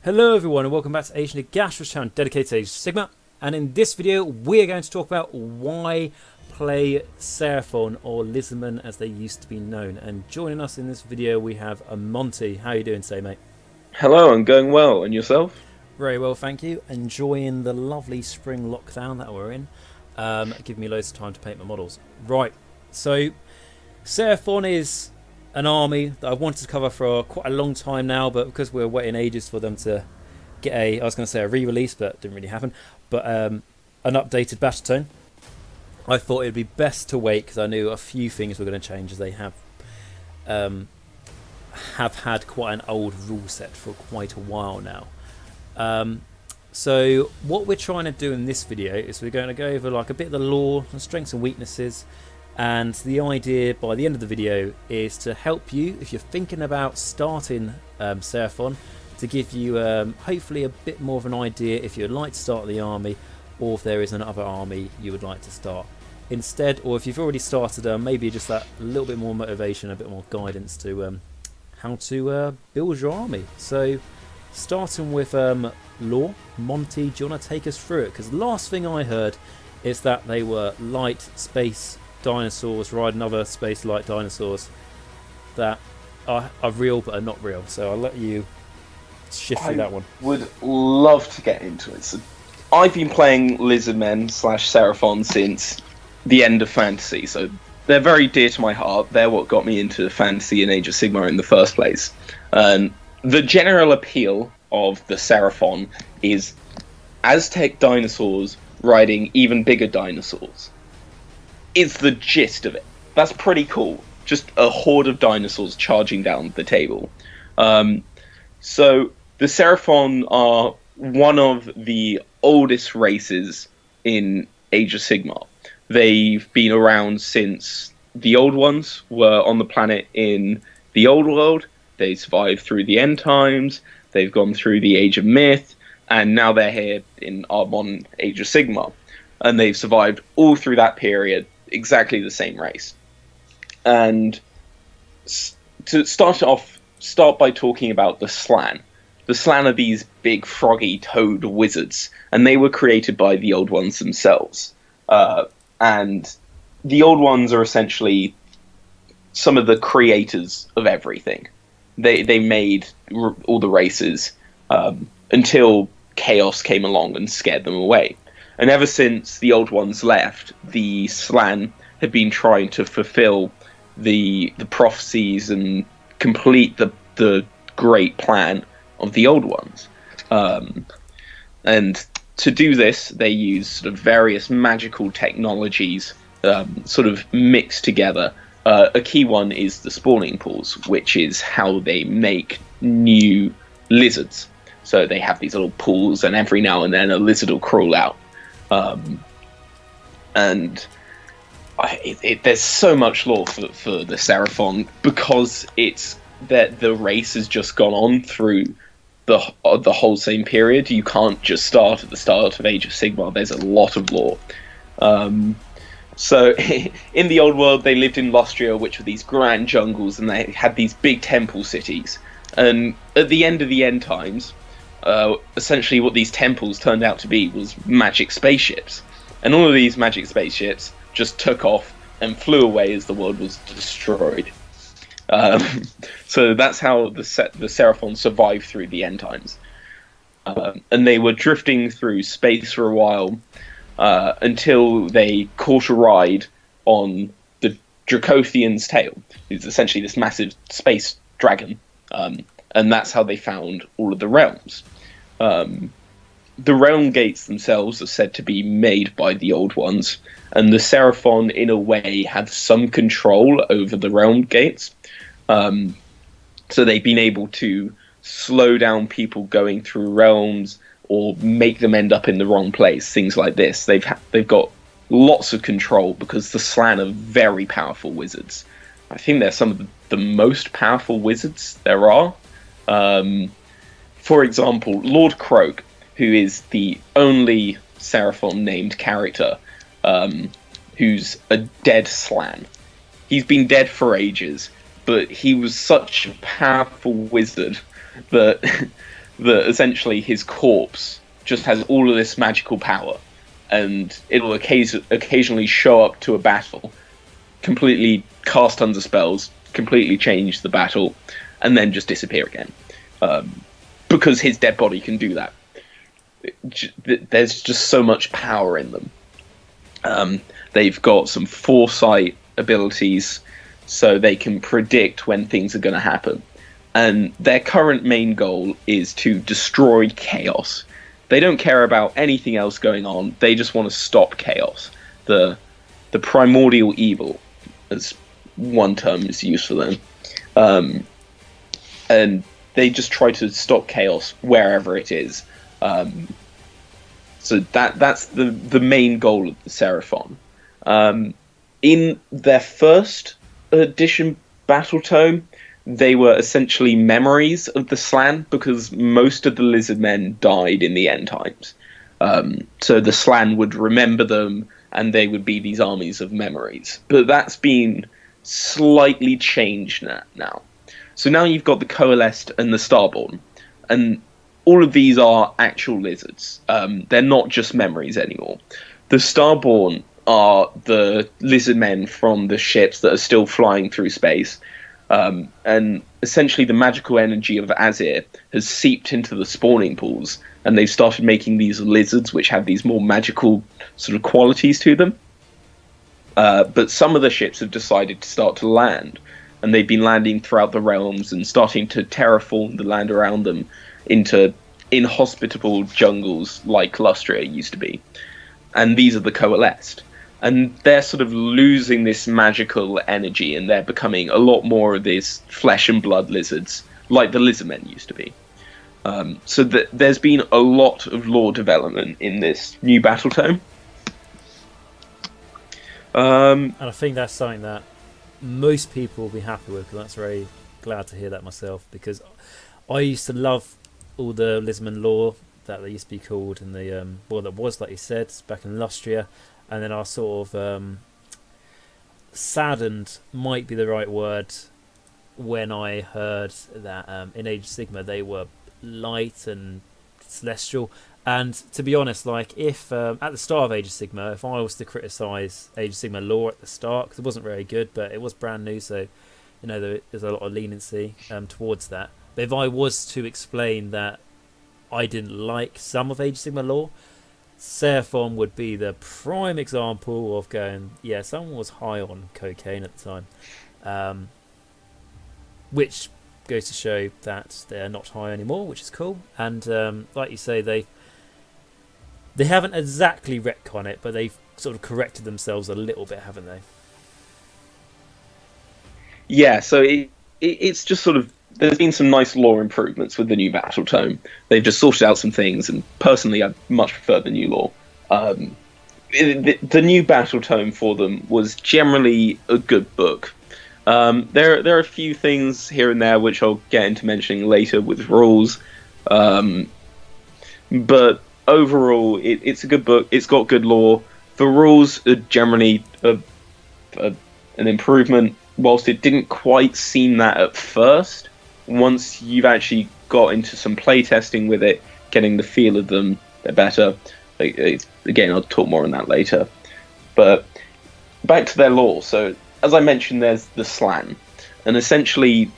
Hello everyone and welcome back to Agent of Gash's channel dedicated to Age of Sigmar, and in this video we are going to talk about why play Seraphon, or Lizardmen as they used to be known. And joining us in this video we have Monty. How are you doing today, mate? Hello, I'm going well, and yourself? Very well, thank you. Enjoying the lovely spring lockdown that we're in. Giving me loads of time to paint my models. Right, so Seraphon is an army that I've wanted to cover for quite a long time now, but because we're waiting ages for them to get I was going to say a re-release, but it didn't really happen, but an updated battle tone, I thought it'd be best to wait because I knew a few things were going to change, as they have had quite an old rule set for quite a while now. So what we're trying to do in this video is we're going to go over like a bit of the lore and strengths and weaknesses. And the idea by the end of the video is to help you, if you're thinking about starting Seraphon, to give you hopefully a bit more of an idea if you'd like to start the army, or if there is another army you would like to start instead, or if you've already started, maybe just that little bit more motivation, a bit more guidance to how to build your army. So starting with lore, Monty, do you want to take us through it? Because the last thing I heard is that they were light space dinosaurs riding other space light dinosaurs that are real but are not real. So I'll let you shift through that one. Would love to get into it. So I've been playing Lizardmen / Seraphon since the end of Fantasy, so they're very dear to my heart. They're what got me into Fantasy and Age of Sigmar in the first place. The general appeal of the Seraphon is Aztec dinosaurs riding even bigger dinosaurs. Is the gist of it. That's pretty cool. Just a horde of dinosaurs charging down the table. So the Seraphon are one of the oldest races in Age of Sigmar. They've been around since the old ones were on the planet in the old world. They survived through the end times. They've gone through the Age of Myth, and now they're here in our modern Age of Sigmar. And they've survived all through that period, exactly the same race. And to start by talking about the Slann. The Slann are these big froggy toad wizards, and they were created by the Old Ones themselves. And the Old Ones are essentially some of the creators of everything. They made all the races until Chaos came along and scared them away. And ever since the Old Ones left, the Slann have been trying to fulfill the prophecies and complete the great plan of the Old Ones. And to do this, they use sort of various magical technologies sort of mixed together. A key one is the spawning pools, which is how they make new lizards. So they have these little pools, and every now and then a lizard will crawl out. And there's so much lore for the Seraphon, because it's that the race has just gone on through the whole same period. You can't just start at the start of Age of Sigmar. There's a lot of lore. So in the old world, they lived in Lustria, which were these grand jungles, and they had these big temple cities. And at the end of the end times, essentially what these temples turned out to be was magic spaceships. And all of these magic spaceships just took off and flew away as the world was destroyed. So that's how the Seraphon survived through the end times. And they were drifting through space for a while until they caught a ride on the Dracothian's tail. It's essentially this massive space dragon. And that's how they found all of the realms. The realm gates themselves are said to be made by the Old Ones, and the Seraphon, in a way, have some control over the realm gates. So they've been able to slow down people going through realms, or make them end up in the wrong place, things like this. They've got lots of control, because the Slann are very powerful wizards. I think they're some of the most powerful wizards there are. For example, Lord Croak, who is the only Seraphon named character who's a dead Slann. He's been dead for ages, but he was such a powerful wizard that that essentially his corpse just has all of this magical power, and it'll occasionally show up to a battle, completely cast under spells, completely change the battle, and then just disappear again. Because his dead body can do that. There's just so much power in them. They've got some foresight abilities, so they can predict when things are going to happen. And their current main goal is to destroy chaos. They don't care about anything else going on. They just want to stop chaos. The primordial evil, as one term is used for them. And they just try to stop chaos wherever it is. So that's the main goal of the Seraphon. In their first edition battle tome, they were essentially memories of the Slann, because most of the lizard men died in the end times. So the Slann would remember them, and they would be these armies of memories. But that's been slightly changed now. So now you've got the Coalesced and the Starborn, and all of these are actual lizards. They're not just memories anymore. The Starborn are the lizard men from the ships that are still flying through space. And essentially the magical energy of Azir has seeped into the spawning pools, and they've started making these lizards which have these more magical sort of qualities to them. But some of the ships have decided to start to land, and they've been landing throughout the realms and starting to terraform the land around them into inhospitable jungles like Lustria used to be. And these are the Coalesced. And they're sort of losing this magical energy, and they're becoming a lot more of these flesh and blood lizards, like the lizardmen used to be. So there's been a lot of lore development in this new battle tome. And I think that's something that most people will be happy with, because I'm very glad to hear that myself, because I used to love all the lizardman lore that they used to be called in the that was, like you said, back in Lustria. And then I was sort of saddened, might be the right word, when I heard that in Age of Sigmar they were light and celestial. And to be honest, like if at the start of Age of Sigmar, if I was to criticise Age of Sigmar lore at the start, because it wasn't very good, but it was brand new, so there's a lot of leniency towards that. But if I was to explain that I didn't like some of Age of Sigmar lore, Seraphon would be the prime example of going, yeah, someone was high on cocaine at the time, which goes to show that they're not high anymore, which is cool. And like you say, they haven't exactly retconned it, but they've sort of corrected themselves a little bit, haven't they? Yeah, so it's just sort of, there's been some nice lore improvements with the new battle tome. They've just sorted out some things, and personally I much prefer the new lore. The new battle tome for them was generally a good book. There are a few things here and there which I'll get into mentioning later with rules, but overall it's a good book. It's got good lore. The rules are generally an improvement, whilst it didn't quite seem that at first. Once you've actually got into some playtesting with it, getting the feel of them, they're better. Again, I'll talk more on that later. But back to their lore. So, as I mentioned, there's the Slann. And essentially,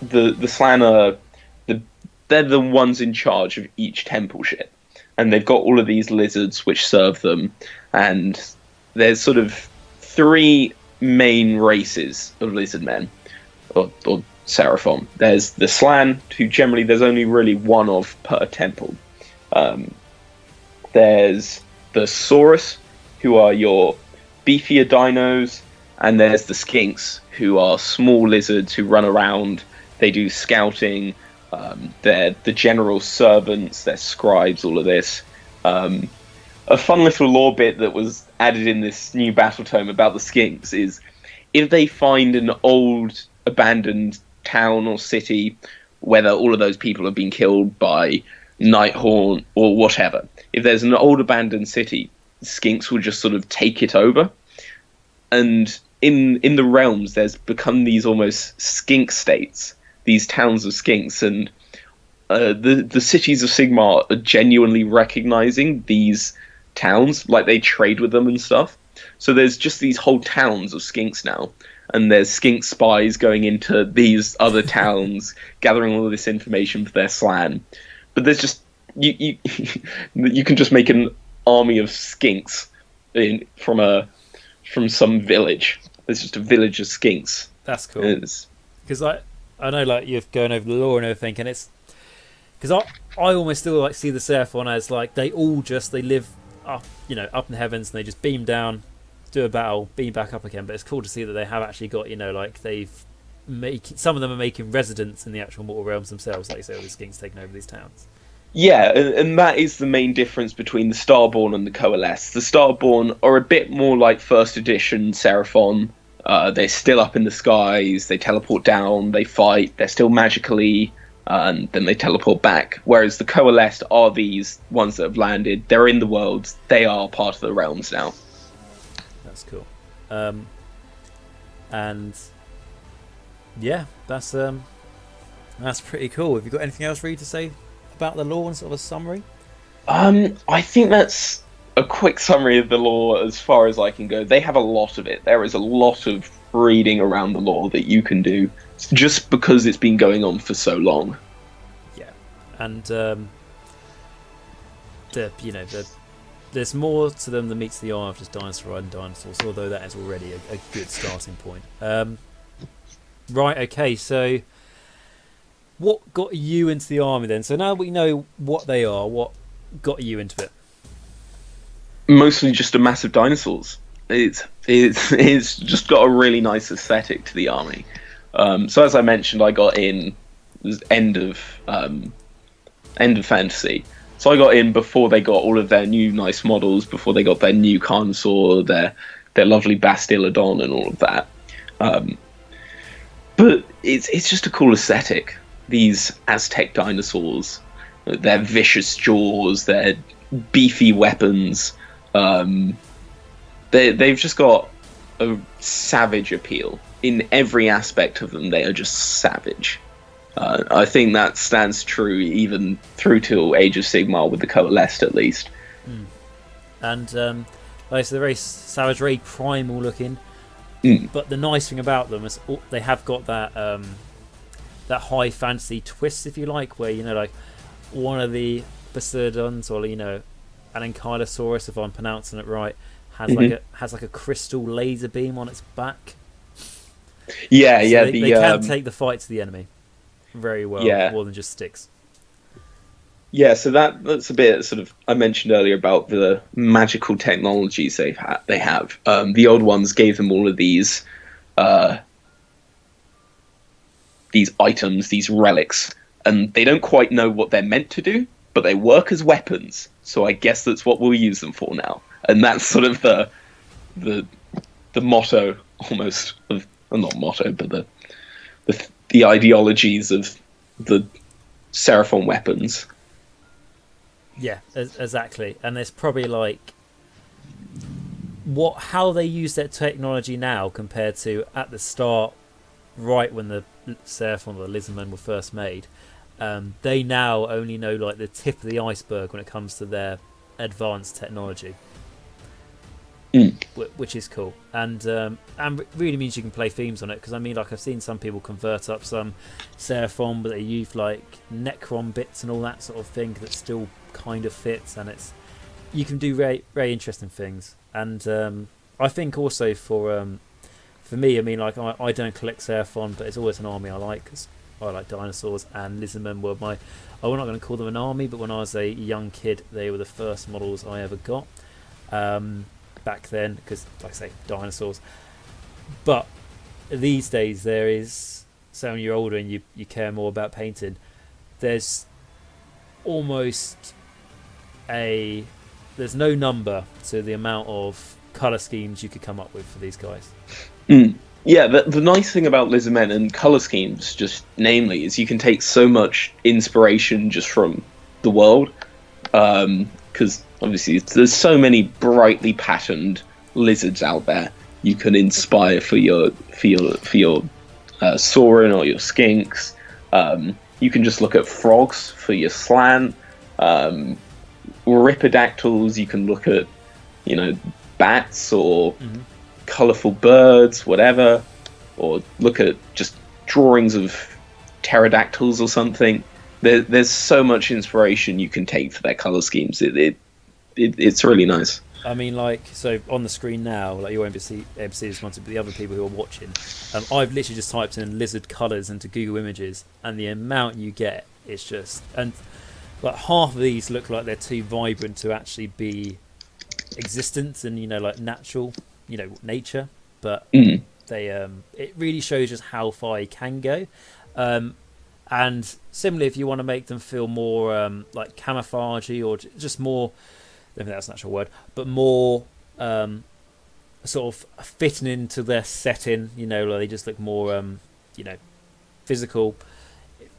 the Slann are they're the ones in charge of each temple ship. And they've got all of these lizards which serve them. And there's sort of three main races of lizard men, or Seraphon. There's the Slann, who generally there's only really one of per temple. There's the Saurus, who are your beefier dinos, and there's the Skinks, who are small lizards who run around. They do scouting. They're the general servants. They're scribes. All of this. A fun little lore bit that was added in this new battle tome about the Skinks is, if they find an old abandoned town or city, whether all of those people have been killed by Nighthorn or whatever, if there's an old abandoned city, Skinks will just sort of take it over. And in the realms, there's become these almost skink states, these towns of skinks, and the cities of Sigmar are genuinely recognizing these towns, like they trade with them and stuff. So there's just these whole towns of skinks now, and there's skink spies going into these other towns, gathering all of this information for their slan. But there's just you you can just make an army of skinks from some village. There's just a village of skinks. That's cool. Because I know like you're going over the lore and everything, and it's because I almost still like see the Seraphon as like they live up up in the heavens, and they just beam down, do a battle, beam back up again. But it's cool to see that they have actually got like some of them are making residence in the actual mortal realms themselves, like you say, all the skinks taking over these towns. Yeah, and that is the main difference between the Starborn and the Coalesce. The Starborn are a bit more like first edition Seraphon. They're still up in the skies, they teleport down, they fight, they're still magically, and then they teleport back. Whereas the Coalesced are these ones that have landed, they're in the worlds, they are part of the realms now. That's cool. And yeah, that's pretty cool. Have you got anything else, Reed, to say about the lore and sort of a summary? I think that's a quick summary of the lore as far as I can go. They have a lot of it. There is a lot of reading around the lore that you can do just because it's been going on for so long. Yeah, and there's more to them than meets the eye of just dinosaur and dinosaurs, although that is already a good starting point. Right, okay, so what got you into the army then? So now we know what they are, what got you into it? Mostly just a massive dinosaurs. It's just got a really nice aesthetic to the army. So as I mentioned, I got in end of Fantasy. So I got in before they got all of their new nice models, before they got their new Carnosaur, their lovely Bastiladon and all of that. But it's just a cool aesthetic. These Aztec dinosaurs, their vicious jaws, their beefy weapons. They've just got a savage appeal. In every aspect of them, they are just savage. I think that stands true even through till Age of Sigmar with the Coalesced, at least. And so they're very savage, very primal looking. But the nice thing about them is they have got that that high fantasy twist, if you like, where like one of the Bastiladons, or an Ankylosaurus, if I'm pronouncing it right, has like a crystal laser beam on its back. Yeah, so yeah. They can take the fight to the enemy very well, more than just sticks. Yeah, so that's a bit sort of I mentioned earlier about the magical technologies they have. The old ones gave them all of these items, these relics, and they don't quite know what they're meant to do, but they work as weapons. So I guess that's what we'll use them for now. And that's sort of the motto, almost, of, well, not motto, but the ideologies of the Seraphon weapons. Yeah, exactly. And it's probably like how they use that technology now compared to at the start, right when the Seraphon or the Lizardmen were first made. They now only know like the tip of the iceberg when it comes to their advanced technology, which is cool, and really means you can play themes on it. Because I mean, like I've seen some people convert up some Seraphon, but they use like Necron bits and all that sort of thing that still kind of fits, and you can do very, very interesting things. And I think also for me, I mean, like I don't collect Seraphon, but it's always an army I like, because I like dinosaurs, and Lizardmen were we're not going to call them an army, but when I was a young kid, they were the first models I ever got back then, because, like I say, dinosaurs. But these days, there is, so when you're older and you care more about painting, there's almost there's no number to the amount of colour schemes you could come up with for these guys. Yeah, the nice thing about Lizardmen and colour schemes, just namely, is you can take so much inspiration just from the world, because obviously there's so many brightly patterned lizards out there you can inspire for your Sauron or your skinks. You can just look at frogs for your slant. Ripidactyls, you can look at, bats or colourful birds, whatever, or look at just drawings of pterodactyls or something. There's so much inspiration you can take for their colour schemes. It's really nice. I mean, so on the screen now, you won't be able to see this one, but the other people who are watching, I've literally just typed in lizard colours into Google Images, and the amount you get is just... And half of these look like they're too vibrant to actually be existent and, natural, nature. But they it really shows just how far you can go. And similarly, if you want to make them feel more camouflagey or just more... I don't think that's an actual word, but more sort of fitting into their setting, they just look more, physical,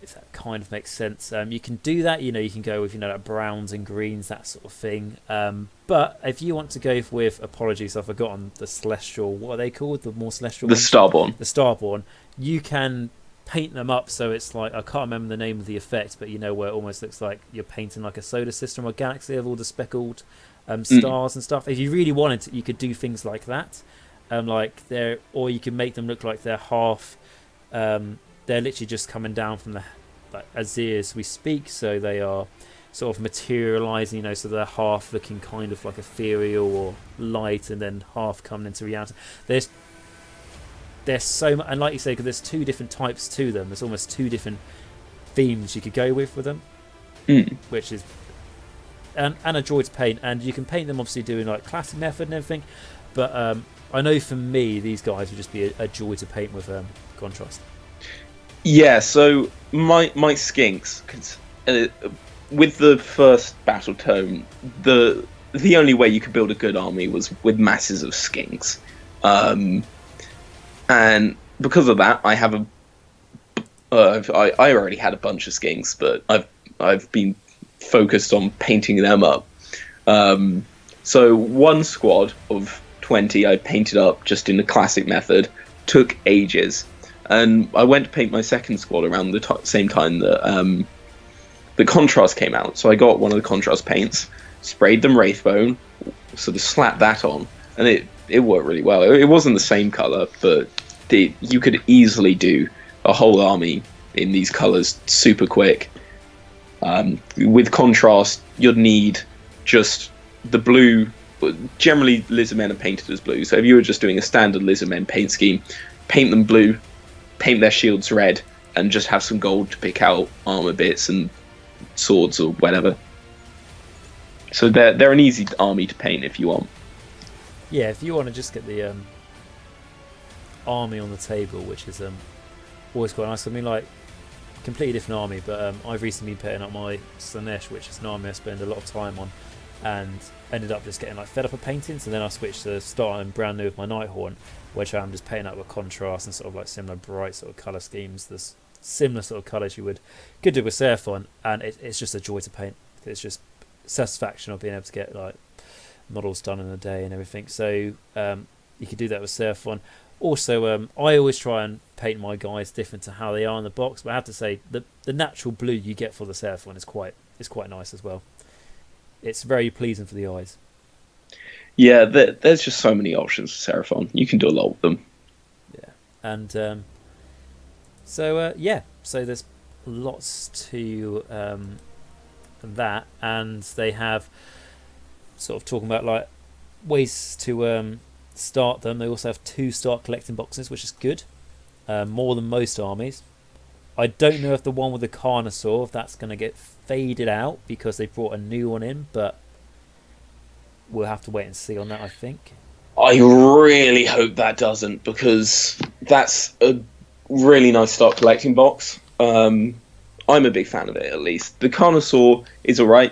if that kind of makes sense. You can do that, you can go with, like browns and greens, that sort of thing. But if you want to go with, apologies, I've forgotten the celestial, what are they called? The more celestial The ones? Starborn. The Starborn. You can paint them up so it's like, I can't remember the name of the effect, but where it almost looks like you're painting like a solar system or galaxy of all the speckled stars and stuff. If you really wanted to, you could do things like that, or you can make them look like they're half they're literally just coming down from the Azir as we speak, so they are sort of materializing, so they're half looking kind of like ethereal or light and then half coming into reality. There's so much, and like you say, because there's two different types to them. There's almost two different themes you could go with them, which is and a joy to paint. And you can paint them obviously doing like classic method and everything. But I know for me, these guys would just be a joy to paint with contrast. Yeah. So my skinks, with the first battle tome, the only way you could build a good army was with masses of skinks. And because of that, I have I already had a bunch of skinks, but I've been focused on painting them up. So one squad of 20 I painted up just in the classic method. Took ages, and I went to paint my second squad around the same time that the contrast came out. So I got one of the contrast paints, sprayed them Wraithbone, sort of slapped that on, and it worked really well. It wasn't the same color, but you could easily do a whole army in these colors super quick. With contrast, you'd need just the blue. Generally, Lizardmen are painted as blue, so if you were just doing a standard Lizardmen paint scheme, paint them blue, paint their shields red, and just have some gold to pick out armor bits and swords or whatever. So they're an easy army to paint if you want. Yeah, if you want to just get the army on the table, which is always quite nice. I mean, completely different army, but I've recently been putting up my Slaanesh, which is an army I spend a lot of time on, and ended up just getting fed up of painting. So then I switched to starting brand new with my Nighthaunt, which I'm just painting up with contrast and sort of similar bright sort of colour schemes. There's similar sort of colours you could do with Seraphon, and it's just a joy to paint. It's just satisfaction of being able to get models done in a day and everything. So you could do that with Seraphon. Also, I always try and paint my guys different to how they are in the box, but I have to say the natural blue you get for the Seraphon is quite nice as well. It's very pleasing for the eyes. Yeah, there's just so many options for Seraphon. You can do a lot with them. Yeah, and so there's lots to that, and they have sort of talking about ways to start them. They also have 2 start collecting boxes, which is good, more than most armies. I don't know if the one with the Carnosaur, if that's going to get faded out because they brought a new one in, but we'll have to wait and see on that, I think. I really hope that doesn't, because that's a really nice start collecting box. I'm a big fan of it, at least. The Carnosaur is alright.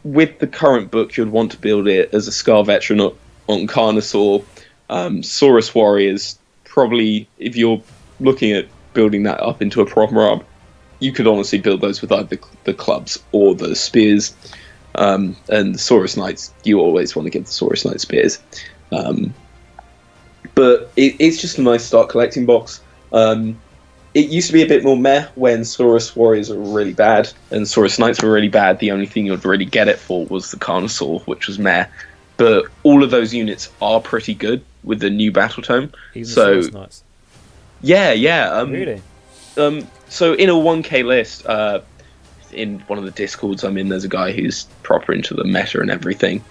With the current book, you'd want to build it as a Scar Veteran on Carnosaur. Saurus Warriors, probably, if you're looking at building that up into a proper arm, you could honestly build those with either the clubs or the spears. And the Saurus Knights, you always want to give the Saurus Knight spears. But it's just a nice start collecting box. it used to be a bit more meh when Saurus Warriors were really bad and Saurus Knights were really bad. The only thing you'd really get it for was the Carnosaur, which was meh. But all of those units are pretty good with the new Battle Tome. Even So the Saurus Knights. yeah. Really? So in a 1K list, in one of the Discords I'm in, there's a guy who's proper into the meta and everything,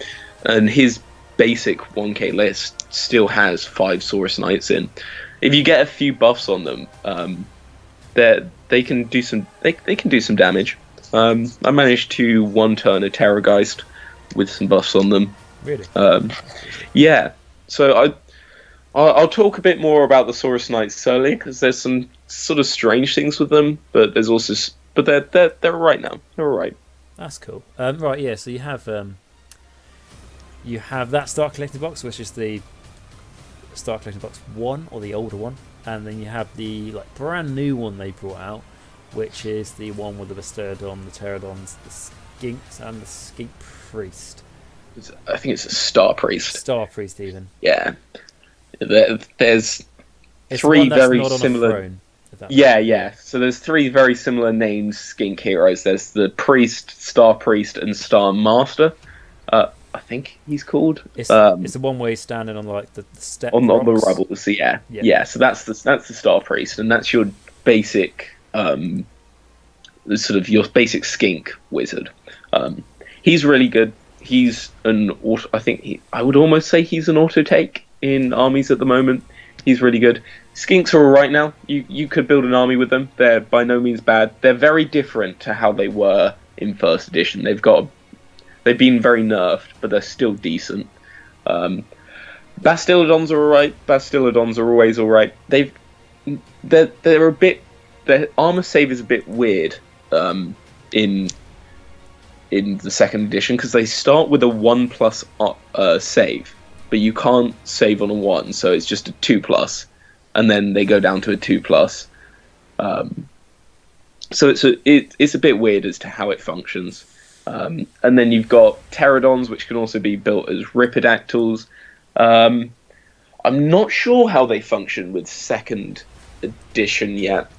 and his basic 1K list still has 5 Saurus Knights in. If you get a few buffs on them, they can do some damage. I managed to one turn a Terrorgeist with some buffs on them. Really? Yeah. So I'll talk a bit more about the Saurus Knights slowly because there's some sort of strange things with them, but there's also they're all right now. They're all right. That's cool. Right, yeah. So you have that Start Collecting Box, which is the Start Collecting Box 1 or the older one, and then you have the brand new one they brought out, which is the one with the Bastiodon, the Pterodons, the Skinks, and the Skink Priest. I think it's a Star Priest. Star Priest, even. Yeah. There's it's three the one that's very not on similar. A throne, Yeah. So there's 3 very similar named Skink heroes. There's the Priest, Star Priest, and Star Master. I think he's called. It's the one where he's standing on the step on the rocks. rubble. Yeah. So that's the Star Priest, and that's your basic sort of your basic Skink wizard. He's really good. He's an auto. I would almost say he's an auto take in armies at the moment. He's really good. Skinks are alright now. You could build an army with them. They're by no means bad. They're very different to how they were in first edition. They've been very nerfed, but they're still decent. Bastiodons are alright. Bastiodons are always alright. They're a bit. Their armor save is a bit weird in the second edition because they start with a 1+ save, but you can't save on a 1, so it's just a 2+, and then they go down to a 2+. So it's a bit weird as to how it functions. And then you've got Pterodons, which can also be built as Ripidactyls. I'm not sure how they function with second edition yet.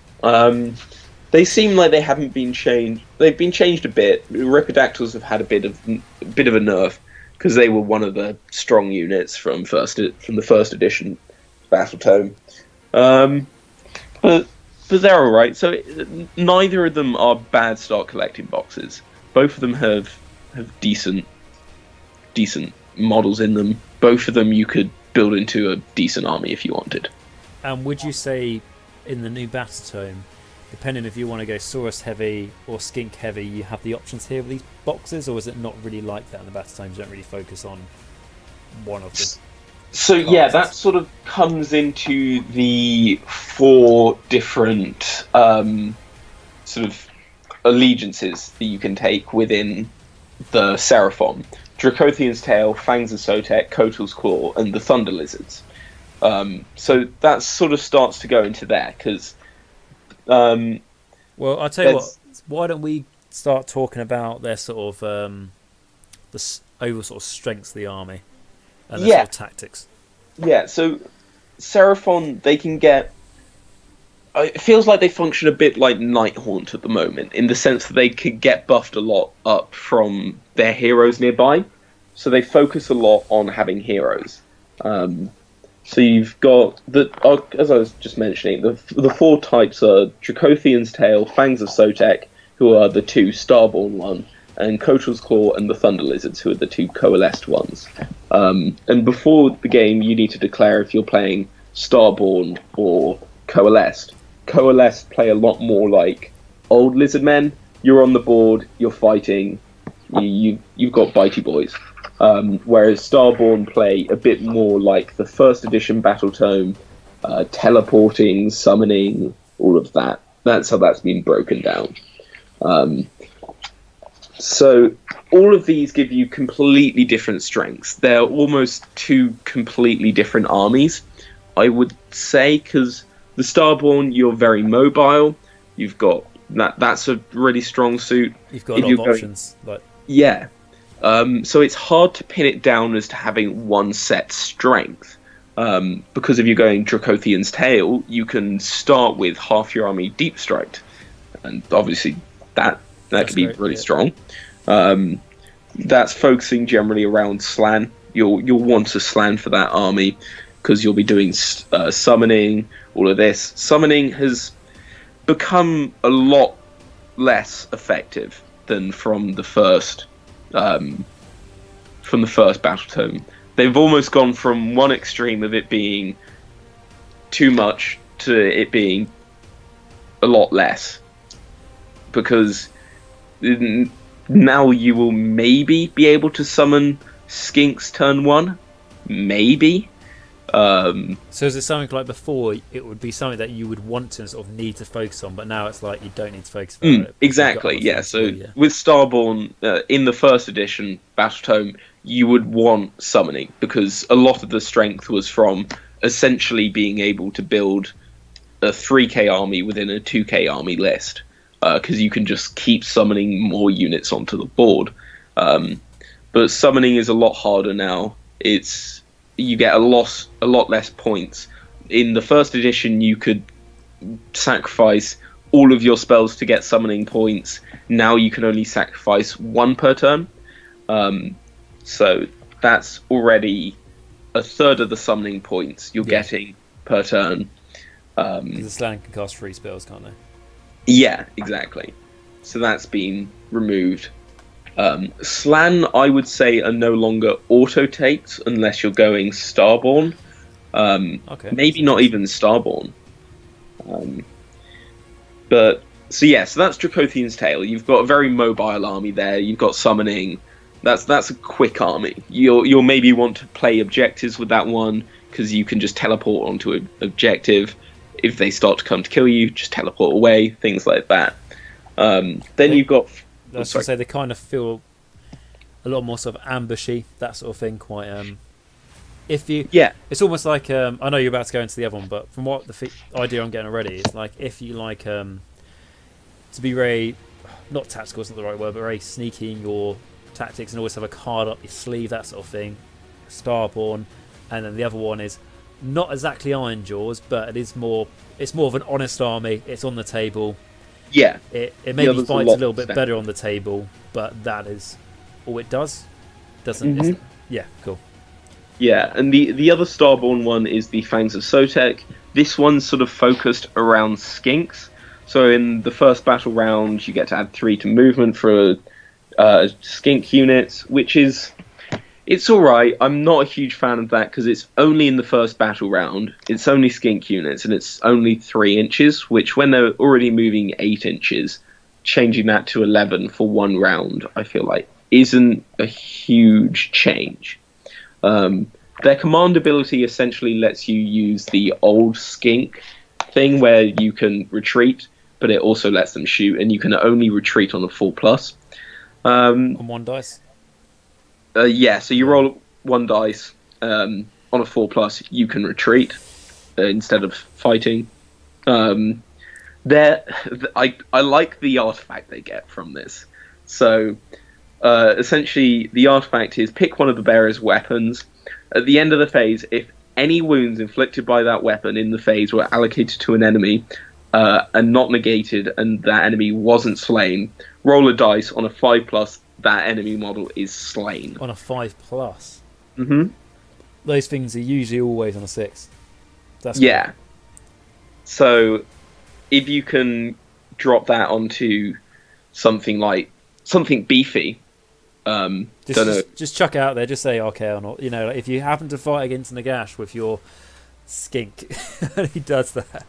They seem like they haven't been changed. They've been changed a bit. Ripidactyls have had a bit of a nerf because they were one of the strong units from the first edition Battle Tome. But they're all right. So neither of them are bad Start Collecting boxes. Both of them have decent models in them. Both of them you could build into a decent army if you wanted. And would you say in the new Battle Tome, depending if you want to go Saurus heavy or Skink heavy, you have the options here with these boxes, or is it not really like that in the Battle Tome? You don't really focus on one of them. So yeah, that sort of comes into the 4 different sort of allegiances that you can take within the Seraphon: Dracothian's Tail, Fangs of Sotek, Kotal's Claw, and the Thunder Lizards. So that sort of starts to go into there because. Well, I'll tell you what. Why don't we start talking about their sort of the overall sort of strengths of the army and their sort of tactics? Yeah. So Seraphon, they can get. It feels like they function a bit like Nighthaunt at the moment, in the sense that they could get buffed a lot up from their heroes nearby. So they focus a lot on having heroes. So you've got as I was just mentioning, the 4 types are Dracothian's Tail, Fangs of Sotek, who are the 2 Starborn one, and Kotal's Claw and the Thunder Lizards, who are the 2 coalesced ones. And before the game, you need to declare if you're playing Starborn or coalesced. Coalesced play a lot more like old lizard men. You're on the board, you're fighting, you've got bitey boys. Whereas Starborn play a bit more like the first edition Battle Tome, teleporting, summoning, all of that. That's how that's been broken down. So all of these give you completely different strengths. They're almost 2 completely different armies, I would say, because the Starborn, you're very mobile. You've got that's a really strong suit. You've got a lot of options. Yeah. So it's hard to pin it down as to having one set strength. Because if you're going Dracothian's Tail, you can start with half your army deep striked, and obviously that That's could be great, really yeah. strong. That's focusing generally around Slann. You'll want to Slann for that army because you'll be doing summoning, all of this. Summoning has become a lot less effective than from the first battle tome. They've almost gone from one extreme of it being too much to it being a lot less, because now you will maybe be able to summon Skinks turn 1, maybe. So is it something like before it would be something that you would want to sort of need to focus on, but now it's like you don't need to focus on it? Exactly, yeah. So with Starborn, in the first edition Battle Tome, you would want summoning, because a lot of the strength was from essentially being able to build a 3k army within a 2k army list, because you can just keep summoning more units onto the board. But summoning is a lot harder now. You get a lot less points. In the first edition, you could sacrifice all of your spells to get summoning points. Now you can only sacrifice one per turn. So that's already a third of the summoning points you're getting per turn. The Slann can cast 3 spells, can't they? Yeah, exactly. So that's been removed. Slann, I would say, are no longer auto-takes unless you're going Starborn. Okay. Maybe not even Starborn. So that's Dracothian's Tail. You've got a very mobile army there. You've got summoning. That's a quick army. You'll maybe want to play objectives with that one, because you can just teleport onto an objective. If they start to come to kill you, just teleport away, things like that. Then you've got... I was going to say, they kind of feel a lot more sort of ambushy, that sort of thing. Quite it's almost like I know you're about to go into the other one, but from what the idea I'm getting already, it's like if you like to be very, not tactical, is not the right word, but very sneaky in your tactics and always have a card up your sleeve, that sort of thing. Starborn, and then the other one is not exactly Ironjaws, but it's more of an honest army. It's on the table. Yeah, it maybe fights a little bit better on the table, but that is all it does. Doesn't yeah, cool. Yeah, and the other Starborn one is the Fangs of Sotek. This one's sort of focused around Skinks. So in the first battle round, you get to add 3 to movement for Skink units, which is... It's alright. I'm not a huge fan of that, because it's only in the first battle round. It's only Skink units, and it's only 3 inches, which when they're already moving 8 inches, changing that to 11 for one round, I feel like, isn't a huge change. Their command ability essentially lets you use the old Skink thing, where you can retreat, but it also lets them shoot, and you can only retreat on a 4+. On 1 dice? So you roll 1 dice. On a 4+, you can retreat instead of fighting. I like the artifact they get from this. So essentially, the artifact is pick one of the bearer's weapons. At the end of the phase, if any wounds inflicted by that weapon in the phase were allocated to an enemy and not negated, and that enemy wasn't slain, roll a dice. On a 5+, that enemy model is slain. On a 5+. Mm-hmm. Those things are usually always on a 6. That's yeah. Cool. So if you can drop that onto something beefy, just chuck it out there. Just say Archaon, or like if you happen to fight against Nagash with your Skink, and he does that.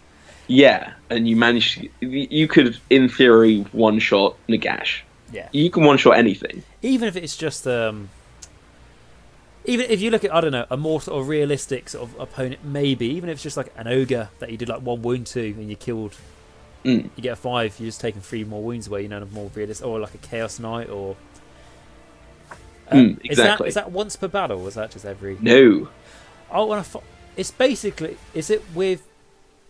Yeah, and you could, in theory, one-shot Nagash. Yeah, you can one-shot anything. Even if it's just, even if you look at, I don't know, a more sort of realistic sort of opponent, maybe, even if it's just like an ogre that you did like 1 wound to and you killed, you get a 5, you're just taking 3 more wounds away, more realistic, or like a Chaos Knight, or... exactly. Is that once per battle, or is that just every... No. It's basically... Is it with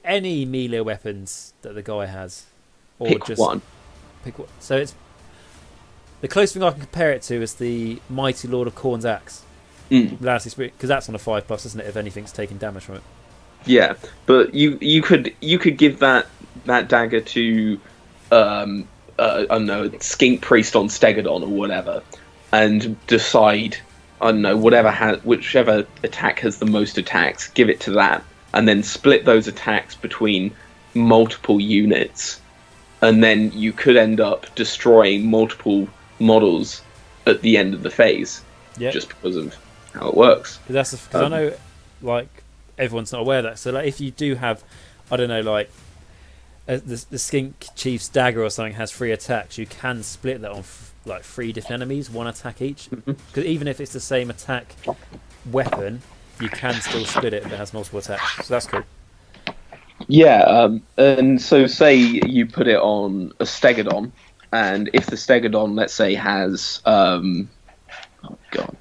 any melee weapons that the guy has? Or Pick just one. Pick one. So it's... The closest thing I can compare it to is the Mighty Lord of Khorne's Axe. Loudly Spirit, because that's on a 5+, isn't it? If anything's taking damage from it. Yeah, but you could give that dagger to I don't know, Skink Priest on Stegodon or whatever, and decide, I don't know, whichever attack has the most attacks, give it to that, and then split those attacks between multiple units, and then you could end up destroying multiple models at the end of the phase, just because of how it works. Because I know, like, everyone's not aware of that. So, like, if you do have, I don't know, like, the Skink Chief's dagger or something has 3 attacks, you can split that on like 3 different enemies, 1 attack each. Because even if it's the same attack weapon, you can still split it if it has multiple attacks. So that's cool. Yeah, and so say you put it on a Stegodon, and if the Stegodon, let's say, has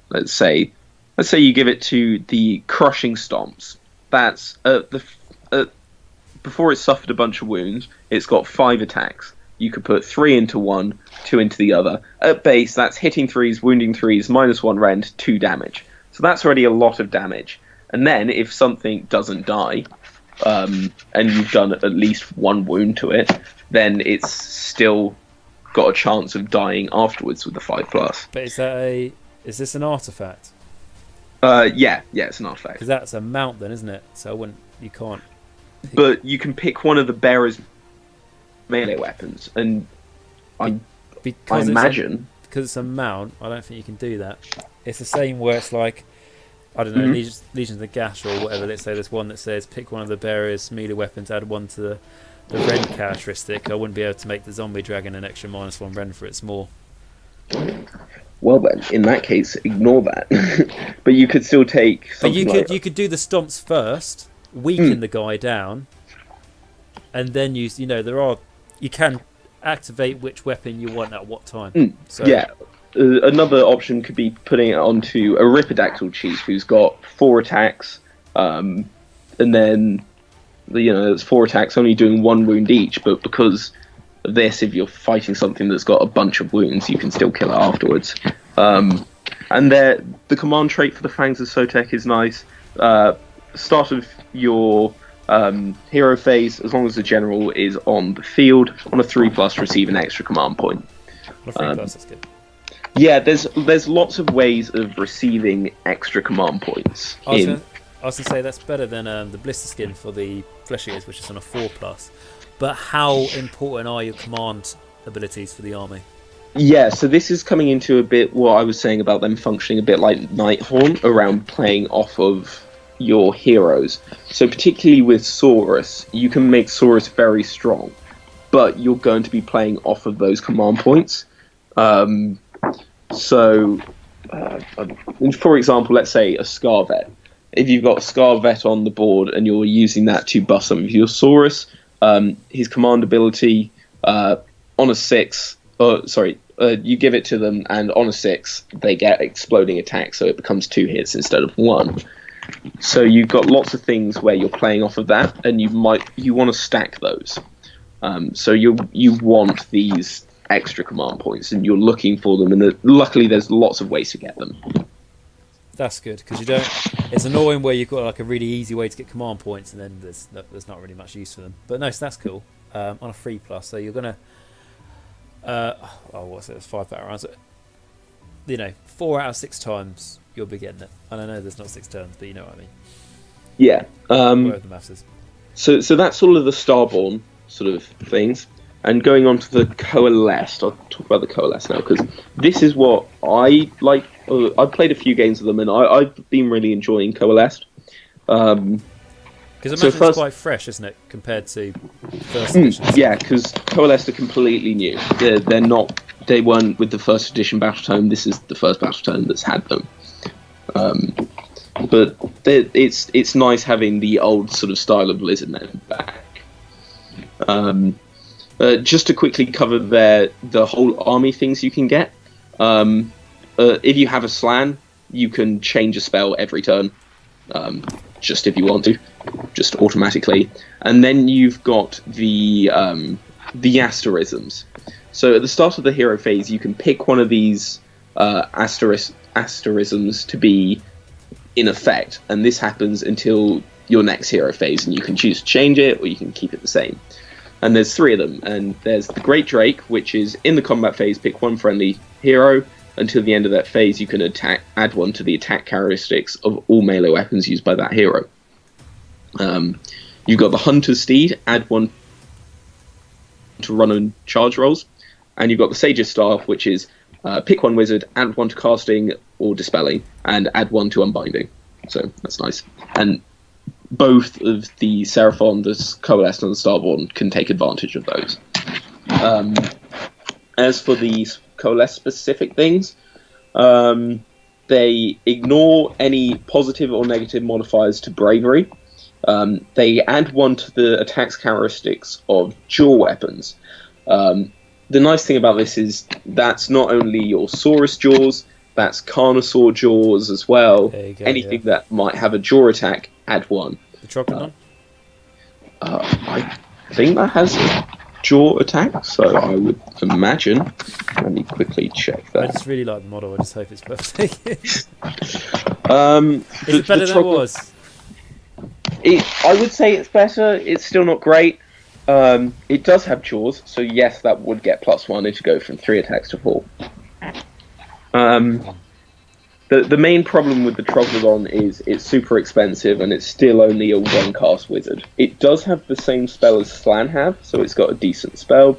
let's say you give it to the Crushing Stomps. That's before it suffered a bunch of wounds, it's got 5 attacks. You could put 3 into one, 2 into the other. At base, that's hitting 3s, wounding 3s, -1 rend, 2 damage. So that's already a lot of damage. And then if something doesn't die, and you've done at least 1 wound to it, then it's still got a chance of dying afterwards with the 5+. But is this an artifact? Yeah, it's an artifact. Because that's a mount then, isn't it? So you can't. But you can pick one of the bearer's melee weapons, and I imagine because it's a mount, I don't think you can do that. It's the same where it's like, I don't know, Legion of the Gash or whatever. Let's say there's one that says pick one of the bearer's melee weapons, add 1 to the rend characteristic. I wouldn't be able to make the zombie dragon an extra -1 rend for its maw. Well then, in that case, ignore that. But you could still take something. But you could do the stomps first, weaken the guy down, and then you can activate which weapon you want at what time. So yeah. Another option could be putting it onto a Ripidactyl Chief who's got 4 attacks, and then it's 4 attacks, only doing 1 wound each. But because of this, if you're fighting something that's got a bunch of wounds, you can still kill it afterwards. And the command trait for the Fangs of Sotek is nice. Start of your hero phase, as long as the general is on the field, on a 3+, receive an extra command point. On a 3+, that's good. Yeah, there's lots of ways of receiving extra command points. I was going to say that's better than the Blister Skin for the Flesh Eaters, which is on a 4+. But how important are your command abilities for the army? Yeah, so this is coming into a bit what I was saying about them functioning a bit like Nighthorn around playing off of your heroes. So particularly with Saurus, you can make Saurus very strong, but you're going to be playing off of those command points. For example, let's say a Scarvet. If you've got Scarvet on the board and you're using that to buff some of your Saurus, his command ability on a 6, you give it to them, and on a 6 they get exploding attack, so it becomes 2 hits instead of 1. So you've got lots of things where you're playing off of that, and you want to stack those. So you want these extra command points, and you're looking for them, and luckily there's lots of ways to get them. That's good, because you don't. It's annoying where you've got like a really easy way to get command points, and then there's not really much use for them. But no, so that's cool. On a 3+, so you're gonna. What's it? It's 5 battle rounds. 4 out of 6 times you'll be getting it. And I know there's not 6 turns, but you know what I mean. Yeah. Whatever the maths is. So that's all of the Starborn sort of things. And going on to the Coalesced, I'll talk about the Coalesced now, because this is what I like. I've played a few games of them, and I've been really enjoying Coalesced. Because I imagine it's quite fresh, isn't it, compared to first editions? Yeah, because Coalesced are completely new. They're not. They weren't with the first edition Battletome. This is the first Battletome that's had them. But it's nice having the old sort of style of Lizardmen back. Just to quickly cover the whole army things you can get. If you have a Slann, you can change a spell every turn. Just if you want to, just automatically. And then you've got the asterisms. So at the start of the hero phase, you can pick one of these asterisms to be in effect, and this happens until your next hero phase, and you can choose to change it or you can keep it the same. And there's 3 of them, and there's the Great Drake, which is in the combat phase, pick 1 friendly hero. Until the end of that phase, you can add 1 to the attack characteristics of all melee weapons used by that hero. You've got the Hunter's Steed, add 1 to run and charge rolls. And you've got the Sage's Staff, which is pick 1 wizard, add 1 to casting or dispelling, and add 1 to unbinding. So that's nice. And both of the Seraphon, the Coalesced, and the Starborn can take advantage of those. As for these Coalesce specific things, they ignore any positive or negative modifiers to bravery. They add 1 to the attacks characteristics of dual weapons. The nice thing about this is that's not only your Saurus jaws, that's Carnosaur jaws as well. Anything that might have a jaw attack, add 1. The Troglodon? I think that has a jaw attack, so I would imagine. Let me quickly check that. I just really like the model, I just hope it's worth taking. Is it better than it was? I would say it's better. It's still not great. It does have jaws, so yes, that would get +1 if you go from 3 attacks to 4. The main problem with the Troglodon is it's super expensive and it's still only a 1-cast wizard. It does have the same spell as Slann have, so it's got a decent spell.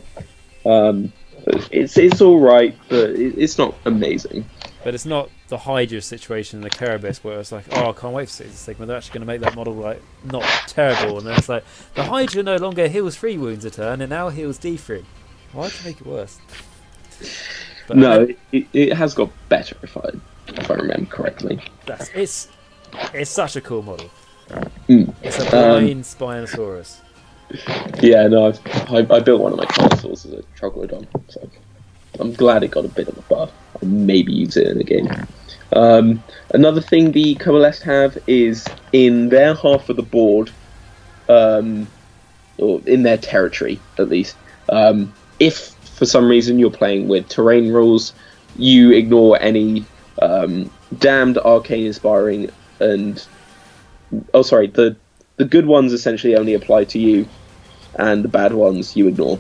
It's all right, but it's not amazing. But it's not the Hydra situation in the Kerberos where it's like, oh, I can't wait for Six Sigma. They're actually going to make that model like not terrible, and then it's like the Hydra no longer heals 3 wounds a turn, and now heals D3. Why'd you make it worse? But no, it has got better if I remember correctly. It's such a cool model. Mm. It's a blind Spinosaurus. Yeah, no, I built one of my Carnosaurs as a Troglodon, so I'm glad it got a bit of a buff. I'll maybe use it in a game. Another thing the Coalesced have is in their half of the board, or in their territory at least, if for some reason you're playing with terrain rules, you ignore any damned, arcane, inspiring, and the good ones essentially only apply to you, and the bad ones you ignore.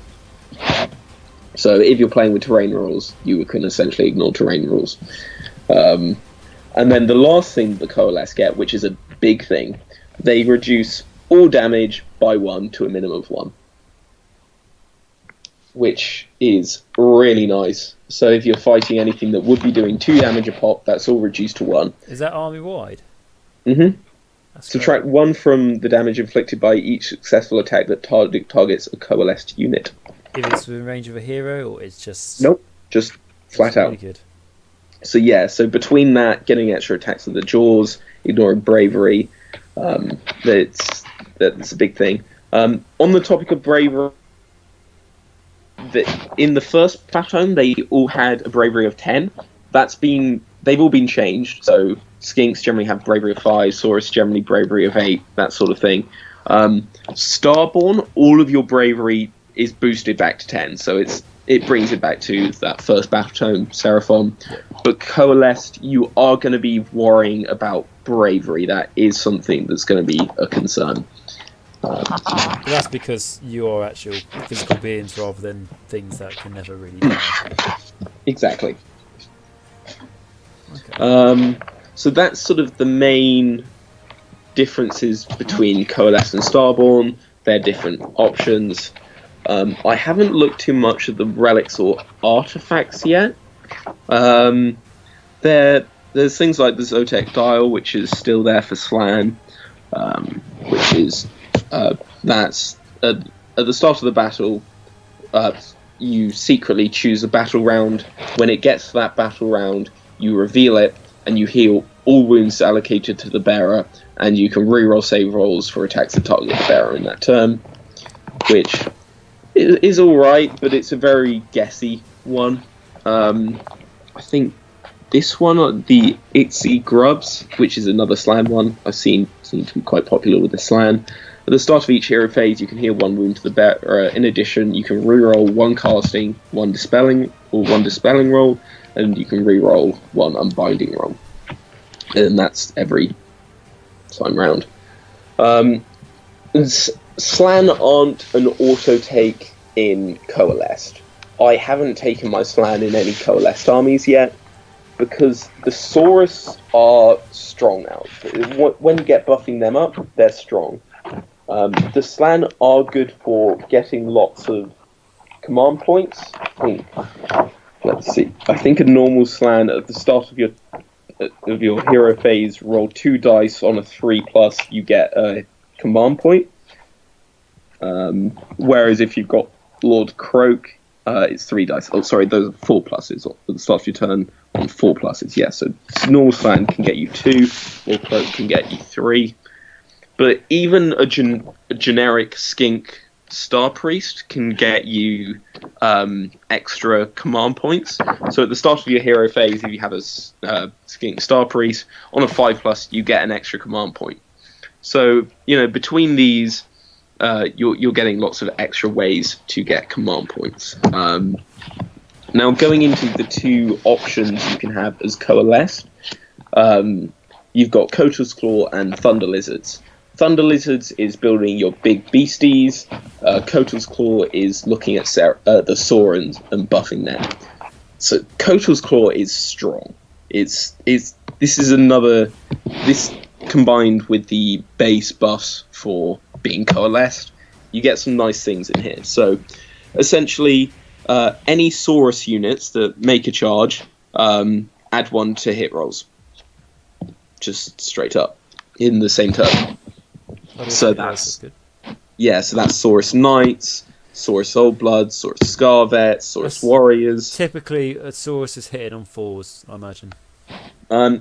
So if you're playing with terrain rules, you can essentially ignore terrain rules. And then the last thing the Coalesce get, which is a big thing, they reduce all damage by 1 to a minimum of 1. Which is really nice. So if you're fighting anything that would be doing 2 damage a pop, that's all reduced to 1. Is that army-wide? Mm-hmm. Subtract 1 from the damage inflicted by each successful attack that targets a Coalesced unit. If it's within range of a hero, or it's just... Nope, just flat out. Really good. So yeah, so between that, getting extra attacks with the jaws, ignoring bravery, that's a big thing. On the topic of bravery, in the first Phantom, they all had a bravery of 10. They've all been changed, so Skinks generally have bravery of 5, Saurus generally bravery of 8, that sort of thing. Starborn, all of your bravery is boosted back to 10, so it brings it back to that first Battletome Seraphon. But Coalesced, you are going to be worrying about bravery. That is something that's going to be a concern. But that's because you are actual physical beings rather than things that can never really die. Exactly. Okay. So that's sort of the main differences between Coalesced and Starborn. They're different options. I haven't looked too much at the relics or artifacts yet. There's things like the Zotek Dial, which is still there for Slann, which is that's at the start of the battle. You secretly choose a battle round. When it gets to that battle round, you reveal it and you heal all wounds allocated to the bearer, and you can reroll save rolls for attacks that target the bearer in that turn, which is alright, but it's a very guessy one. I think this one, the Itsy Grubs, which is another Slann one, I've seen to be quite popular with the Slann. At the start of each hero phase, you can heal 1 wound to the bearer. In addition, you can reroll 1 casting, 1 dispelling, or 1 dispelling roll, and you can reroll 1 unbinding roll. And that's every time round. Slann aren't an auto take in Coalesced. I haven't taken my Slann in any Coalesced armies yet because the Saurus are strong now. When you get buffing them up, they're strong. The Slann are good for getting lots of command points. Let's see. I think a normal Slann at the start of your hero phase, roll 2 dice on a 3+, you get a command point. Whereas if you've got Lord Croak, it's 3 dice. Oh, sorry, those are 4 pluses at the start of your turn on 4 pluses. Yeah, so normal Slann can get you 2, Lord Croak can get you 3. But even a generic Skink Star Priest can get you extra command points. So at the start of your hero phase, if you have a Skink Star Priest, on a 5+, you get an extra command point. So, between these, you're getting lots of extra ways to get command points. Now, going into the 2 options you can have as Coalesced, you've got Kotal's Claw and Thunder Lizards. Thunder Lizards is building your big beasties. Kotal's Claw is looking at the Saurons and buffing them. So Kotal's Claw is strong. This combined with the base buffs for being Coalesced, you get some nice things in here. So essentially, any Saurus units that make a charge, add 1 to hit rolls. Just straight up in the same turn. So that's good. Yeah, so that's Saurus Knights, Saurus Oldbloods, Saurus Scarvets, Saurus Warriors. Typically, a Saurus is hitting on 4s, I imagine.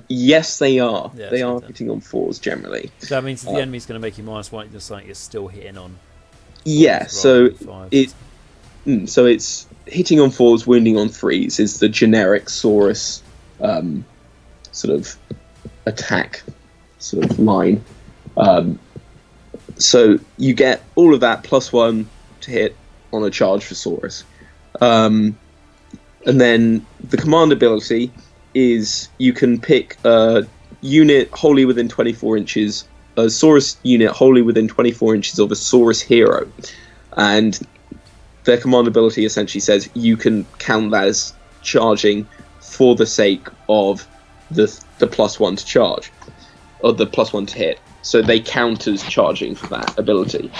Yes, they are. Yeah, they are hitting on 4s generally. So that means the enemy's going to make you -1 to something you're still hitting on. Yeah, so it's hitting on 4s, wounding on 3s is the generic Saurus sort of attack sort of line. So you get all of that +1 to hit on a charge for Saurus. And then the command ability is you can pick a unit wholly within 24 inches, a Saurus unit wholly within 24 inches of a Saurus hero. And their command ability essentially says you can count that as charging for the sake of the +1 to charge, or the +1 to hit. So they count as charging for that ability.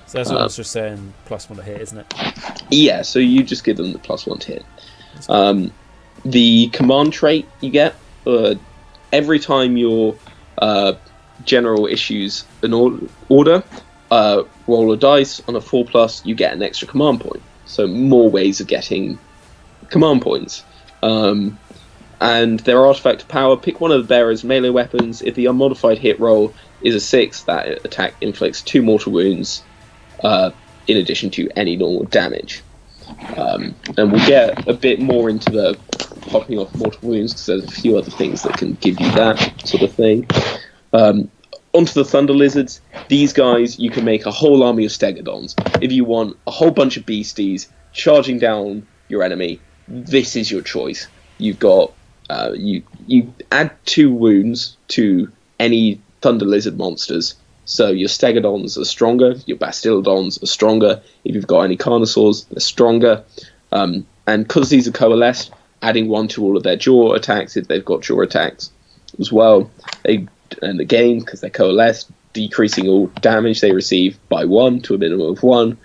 So that's almost just saying +1 to hit, isn't it? Yeah, so you just give them the +1 to hit. The command trait you get, every time your general issues an order, roll a dice on a 4+, you get an extra command point. So more ways of getting command points. And their artifact of power, pick one of the bearer's melee weapons. If the unmodified hit roll is a 6, that attack inflicts 2 mortal wounds in addition to any normal damage. And we'll get a bit more into the popping off mortal wounds because there's a few other things that can give you that sort of thing. Onto the Thunder Lizards. These guys, you can make a whole army of Stegodons. If you want a whole bunch of beasties charging down your enemy, this is your choice. You've got you add 2 wounds to any Thunder Lizard monsters. So your Stegodons are stronger, your Bastillodons are stronger. If you've got any Carnosaurs, they're stronger. And because these are Coalesced, adding 1 to all of their jaw attacks if they've got jaw attacks as well. And again, because they're Coalesced, decreasing all damage they receive by 1 to a minimum of 1.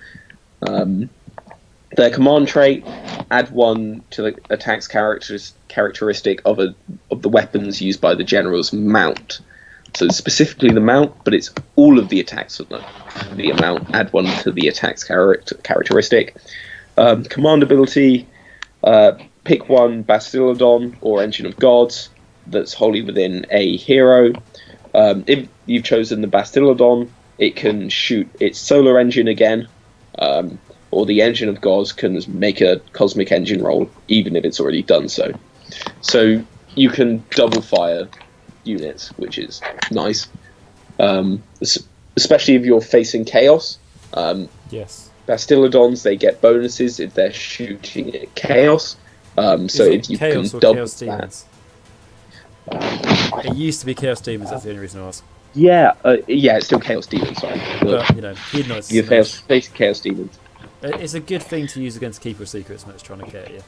Their command trait, add 1 to the attack's characteristic of the weapons used by the general's mount. So specifically the mount, but it's all of the attacks of the amount. Add 1 to the attack's characteristic. Command ability, pick 1 Bastillodon or Engine of Gods that's wholly within a hero. If you've chosen the Bastillodon, it can shoot its solar engine again, or the Engine of Gods can make a cosmic engine roll, even if it's already done so. So you can double fire units, which is nice, especially if you're facing chaos. Yes. Bastillodons, they get bonuses if they're shooting at chaos. So if you chaos can or double Chaos that. Demons? It used to be Chaos Demons, that's the only reason I asked. Yeah, yeah, it's still Chaos Demons, sorry. But you know, Hedonite's You face Chaos Demons. it's a good thing to use against Keeper of Secrets when it's trying to get you.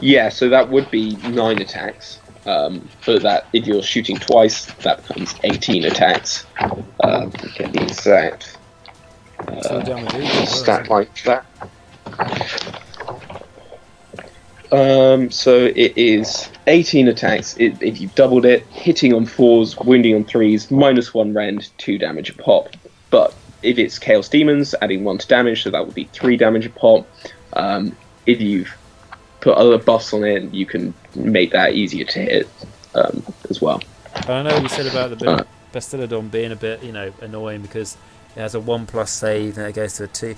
Yeah, so that would be 9 attacks. But that if you're shooting twice, that becomes 18 attacks. Get the exact stat line for that. So it is 18 attacks. If you've doubled it, hitting on 4s, wounding on 3s, -1 rend, 2 damage a pop. But if it's Chaos Demons, adding 1 to damage, so that would be 3 damage a pop. If you've put other buffs on it, you can make that easier to hit as well. I know you said about the Bastiladon being a bit, you know, annoying because it has a 1+ save and it goes to a 2.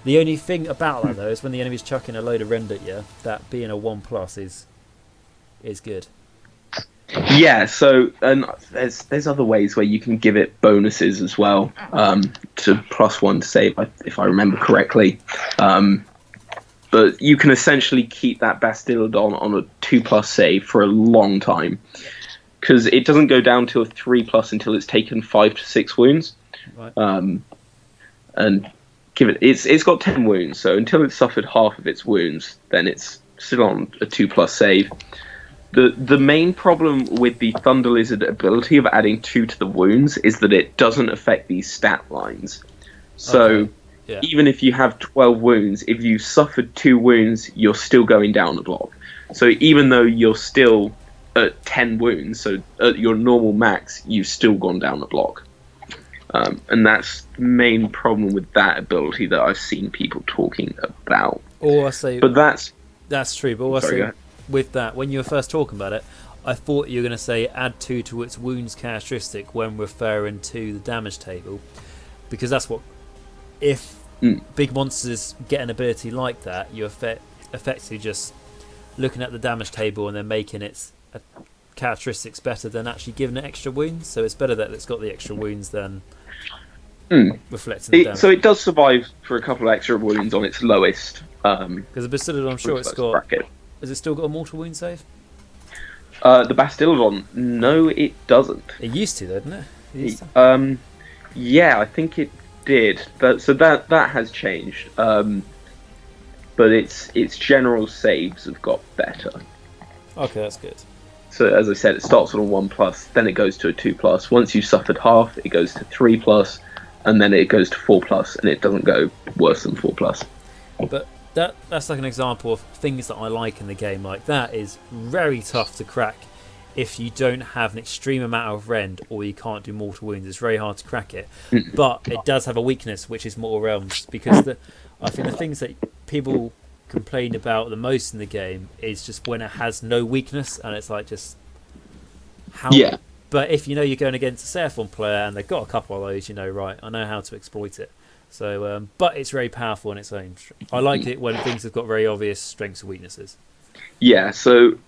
The only thing about that though is when the enemy's chucking a load of rend at you, that being a 1+ is good. Yeah, so and there's other ways where you can give it bonuses as well to +1 to save, if I remember correctly. But you can essentially keep that Bastiladon on a 2+ save for a long time because it doesn't go down to a 3+ until it's taken 5 to 6 wounds. Right. And it's got 10 wounds, so until it's suffered half of its wounds, then it's still on a 2+ save. The main problem with the Thunder Lizard ability of adding 2 to the wounds is that it doesn't affect these stat lines. So Okay. Yeah. even if you have 12 wounds, if you suffered 2 wounds, you're still going down a block. So even though you're still at 10 wounds, so at your normal max, you've still gone down a block. And that's the main problem with that ability that I've seen people talking about. Or I say, But that's true. But also Sorry, go ahead. with that, when you were first talking about it, I thought you were going to say add 2 to its wounds characteristic when referring to the damage table, because that's what if big monsters get an ability like that, you effectively just looking at the damage table and then making its characteristics better than actually giving it extra wounds. So it's better that it's got the extra wounds than reflecting the damage. So it does survive for a couple of extra wounds on its lowest. Because the Bastiladon, I'm sure it's got. bracket. Has it still got a mortal wound save? The Bastiladon, no, it doesn't. It used to, though, didn't it? It used to. Yeah, I think it did. So that has changed. But its general saves have got better. Okay, that's good. So as I said, it starts on a 1+, then it goes to a 2+. Once you've suffered half, it goes to 3+, and then it goes to 4+, and it doesn't go worse than 4+. But that's like an example of things that I like in the game. Like that is very tough to crack if you don't have an extreme amount of rend or you can't do mortal wounds. It's very hard to crack it. But it does have a weakness, which is Mortal Realms, because I think the things that people complain about the most in the game is just when it has no weakness, and it's like just how. Yeah. But if you know you're going against a Seraphon player and they've got a couple of those, you know, right, I know how to exploit it. So, but it's very powerful in its own. I like it when things have got very obvious strengths and weaknesses. Yeah, so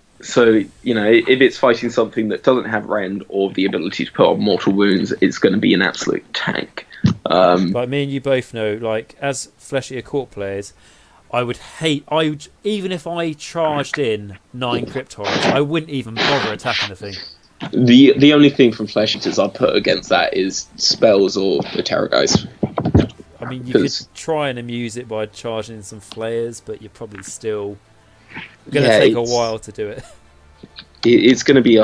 you know, if it's fighting something that doesn't have rend or the ability to put on mortal wounds, it's going to be an absolute tank. Like me and you both know, like as Fleshy Court players, I would even if I charged in 9 Crypt Horrors, I wouldn't even bother attacking the thing. The only thing from Flesh Eaters I'd put against that is spells or the Terrorgeist. I mean, you could try and amuse it by charging in some flares, but you're probably still going to take a while to do it. It's going to be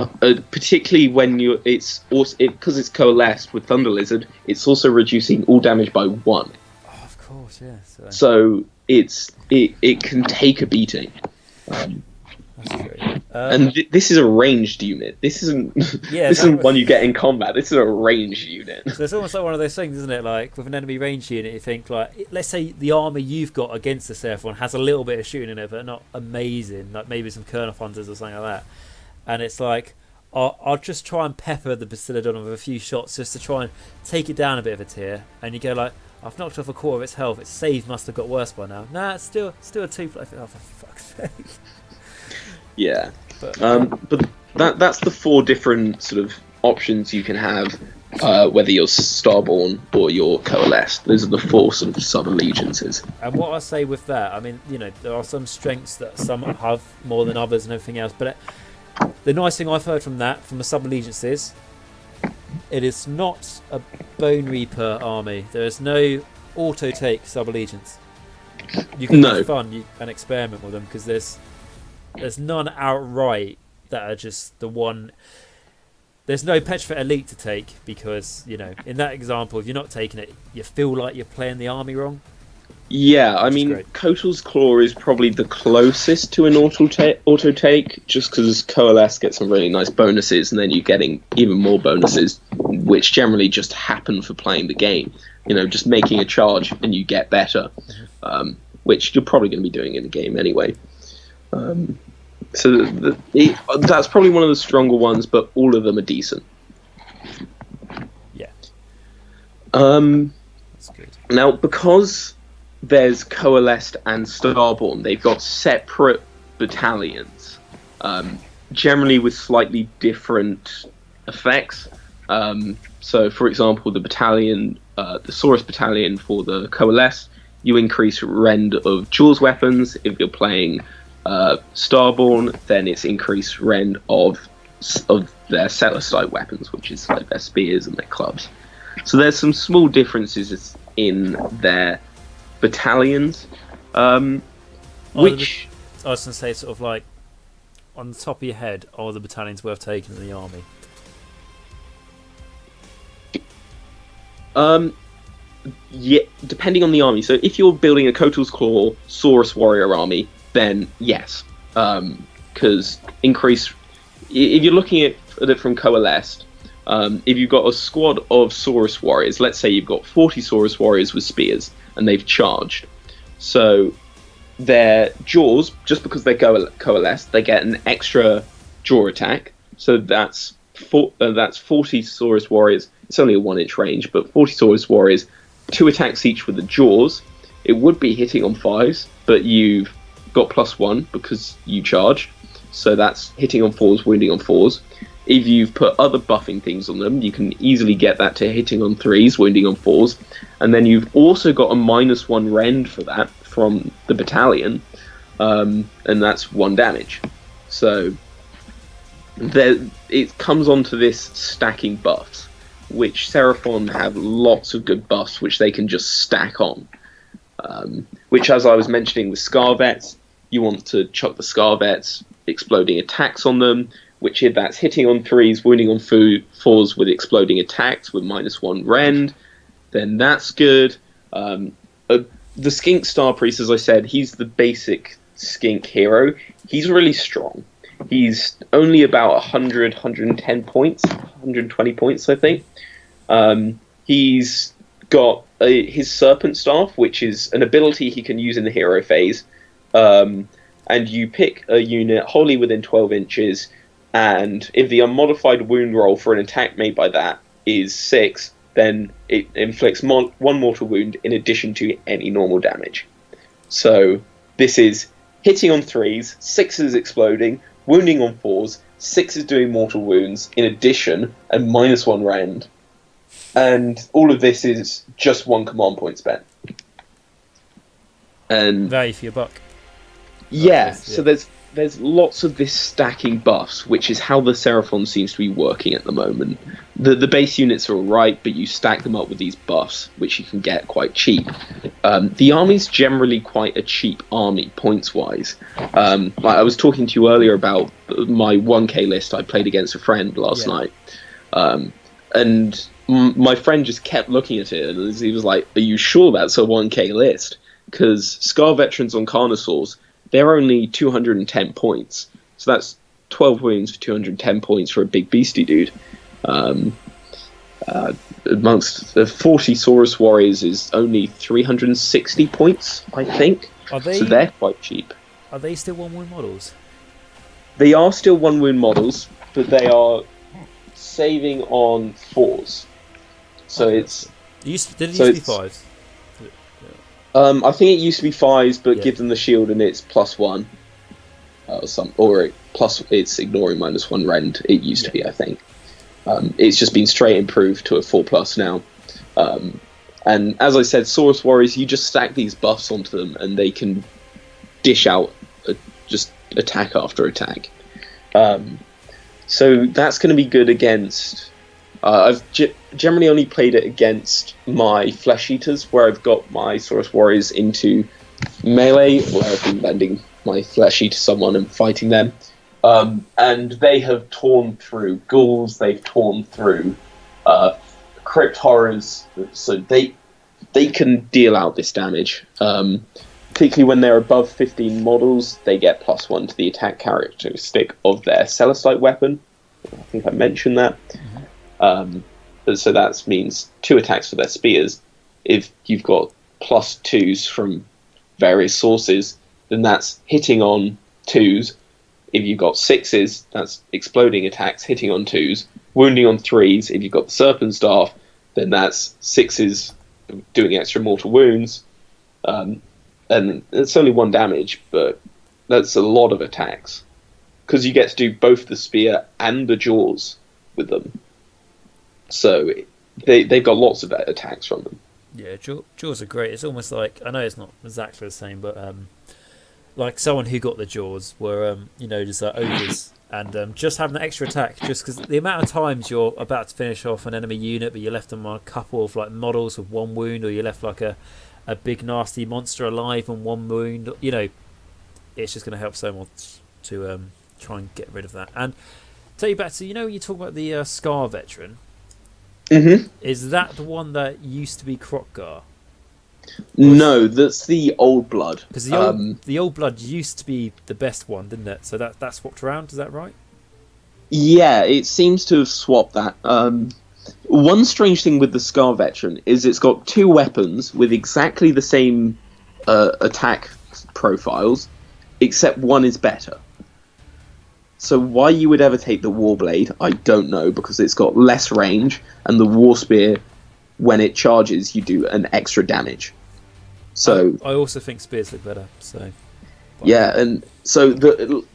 particularly when it's also because it's coalesced with Thunder Lizard. It's also reducing all damage by 1. Oh, of course, yeah. So it can take a beating. That's true. And this is a ranged unit. This isn't this isn't one you get in combat. This is a ranged unit. So it's almost like one of those things, isn't it? Like with an enemy ranged unit, you think like, let's say the army you've got against the Seraphon has a little bit of shooting in it, but not amazing. Like maybe some Kernel Hunters or something like that. And it's like, I'll just try and pepper the Bastiladon with a few shots just to try and take it down a bit of a tier. And you go like, I've knocked off a quarter of its health. Its save must have got worse by now. Nah, it's still a 2+. Oh, for fuck's sake. Yeah, but that's the 4 different sort of options you can have, whether you're Starborn or you're Coalesced. Those are the 4 sort of sub-allegiances. And what I say with that, I mean, you know, there are some strengths that some have more than others and everything else, but the nice thing I've heard from the sub-allegiances It is not a Bone Reaper army. There is no auto take sub-allegiance. You can have fun and experiment with them because there's none outright that are just the one. There's no Petrified Elite to take because, you know, in that example, if you're not taking it, you feel like you're playing the army wrong. Yeah, I mean, Kotal's Claw is probably the closest to an auto take, just because Coalesce gets some really nice bonuses, and then you're getting even more bonuses, which generally just happen for playing the game. You know, just making a charge and you get better, which you're probably going to be doing in the game anyway. So that's probably one of the stronger ones, but all of them are decent. Yeah. That's good. Now, because there's Coalesced and Starborn, they've got separate battalions, generally with slightly different effects. So, for example, the battalion, the Saurus battalion for the Coalesced, you increase rend of Jaws weapons. If you're playing Starborn, then it's increased rend of their Celestite weapons, which is like their spears and their clubs. So there's some small differences in their battalions, which I was going to say, sort of like on the top of your head, are the battalions worth taking in the army? Yeah, depending on the army. So if you're building a Kotal's Claw Saurus Warrior army, then yes, because if you're looking at it from Coalesced, if you've got a squad of Saurus Warriors, let's say you've got 40 Saurus Warriors with spears, and they've charged. So their jaws, just because they coalesce, they get an extra jaw attack. So that's 40 Saurus Warriors. It's only a 1-inch range, but 40 Saurus Warriors, 2 attacks each with the jaws. It would be hitting on 5s, but you've got +1 because you charged. So that's hitting on 4s, wounding on 4s. If you've put other buffing things on them, you can easily get that to hitting on 3s, wounding on 4s. And then you've also got a -1 rend for that from the battalion, and that's 1 damage. So it comes onto this stacking buffs, which Seraphon have lots of good buffs which they can just stack on. Which, as I was mentioning with Scarvets, you want to chuck the Scarvets, exploding attacks on them, which if that's hitting on 3s, wounding on 4s with exploding attacks with -1 rend, then that's good. The Skink Star Priest, as I said, he's the basic Skink hero. He's really strong. He's only about 100, 110 points, 120 points, I think. He's got his Serpent Staff, which is an ability he can use in the hero phase. And you pick a unit wholly within 12 inches, and if the unmodified wound roll for an attack made by that is 6, then it inflicts 1 mortal wound in addition to any normal damage. So this is hitting on 3s, 6s exploding, wounding on 4s, 6s doing mortal wounds in addition, and -1 rend. And all of this is just 1 command point spent. And value for your buck. Yeah, so there's lots of this stacking buffs, which is how the Seraphon seems to be working at the moment. The base units are alright, but you stack them up with these buffs, which you can get quite cheap. The army's generally quite a cheap army, points-wise. I was talking to you earlier about my 1k list I played against a friend last night. And my friend just kept looking at it, and he was like, "Are you sure that's a 1k list?" Because Scar Veterans on Carnosaurs, they're only 210 points. So that's 12 wounds for 210 points for a big beastie dude. Amongst the 40 Saurus Warriors is only 360 points, I think. So they're quite cheap. Are they still 1 wound models? They are still 1 wound models, but they are saving on 4s. So it's... Did it used to be 5s? I think it used to be 5s, but give them the shield and it's +1. It's ignoring -1 rend. It used to be, I think. It's just been straight improved to a 4+ now. And as I said, Saurus Warriors, you just stack these buffs onto them and they can dish out just attack after attack. So that's going to be good against I've generally only played it against my Flesh Eaters, where I've got my Saurus Warriors into melee, where I've been lending my Flesh Eater someone and fighting them. And they have torn through ghouls, they've torn through crypt horrors, so they can deal out this damage. Particularly when they're above 15 models, they get +1 to the attack characteristic of their Celestite weapon. I think I mentioned that. So that means 2 attacks for their spears. If you've got +2s from various sources, then that's hitting on 2s. If you've got 6s, that's exploding attacks hitting on 2s. Wounding on 3s. If you've got the Serpent Staff, then that's 6s doing extra mortal wounds. And it's only 1 damage, but that's a lot of attacks. Because you get to do both the spear and the jaws with them. So they've got lots of attacks from them. Yeah, jaws are great. It's almost like, I know it's not exactly the same, but like someone who got the jaws were, just like ogres. And just having an extra attack, just because the amount of times you're about to finish off an enemy unit, but you left them on a couple of like models with 1 wound, or you left like a big nasty monster alive on 1 wound, it's just going to help so much to try and get rid of that. And take you back to, when you talk about the Scar Veteran, is that the one that used to be Kroq-Gar? No, that's the Old Blood. Because the old Blood used to be the best one, didn't it? So that swapped around, is that right? Yeah, it seems to have swapped that. One strange thing with the Scar Veteran is it's got 2 weapons with exactly the same attack profiles, except one is better. So why you would ever take the Warblade, I don't know, because it's got less range, and the War Spear, when it charges, you do an extra damage. So I also think spears look better. So yeah, and so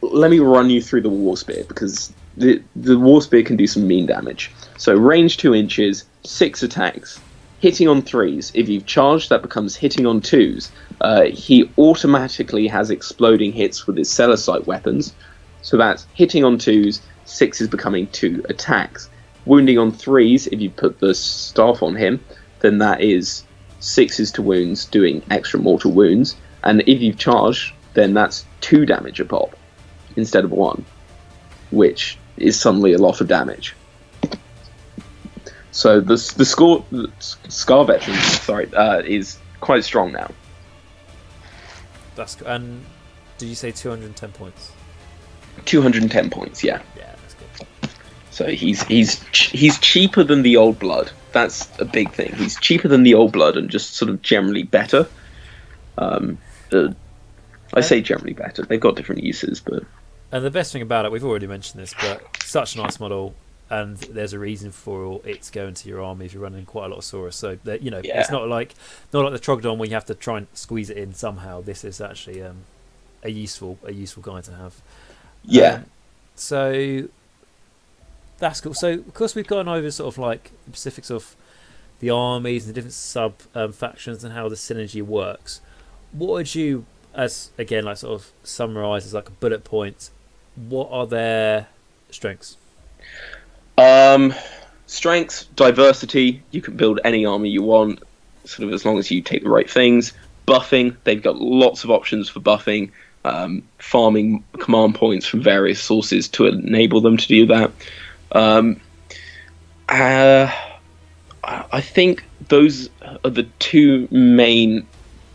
let me run you through the War Spear, because the War Spear can do some mean damage. So range 2 inches, 6 attacks, hitting on 3s. If you've charged, that becomes hitting on 2s. He automatically has exploding hits with his Celestite weapons. So that's hitting on 2s, 6 is becoming 2 attacks. Wounding on 3s, if you put the staff on him, then that is 6s to wounds, doing extra mortal wounds. And if you've charged, then that's 2 damage a pop instead of 1, which is suddenly a lot of damage. So the Scar Veteran, is quite strong now. And did you say 210 points? 210 points, yeah. Yeah, that's good. So he's cheaper than the Old Blood. That's a big thing. He's cheaper than the Old Blood and just sort of generally better. I say generally better. They've got different uses, but. And the best thing about it, we've already mentioned this, but such a nice model, and there's a reason for it going to your army if you're running quite a lot of Saurus. So that it's not like the Trogodon where you have to try and squeeze it in somehow. This is actually a useful guy to have. Yeah. So that's cool. So of course we've gone over sort of like the specifics of the armies and the different sub factions and how the synergy works. What would you, as again, like sort of summarize as like a bullet point? What are their strengths? Strengths, diversity. You can build any army you want, sort of as long as you take the right things. Buffing. They've got lots of options for buffing. Farming command points from various sources to enable them to do that. I think those are the 2 main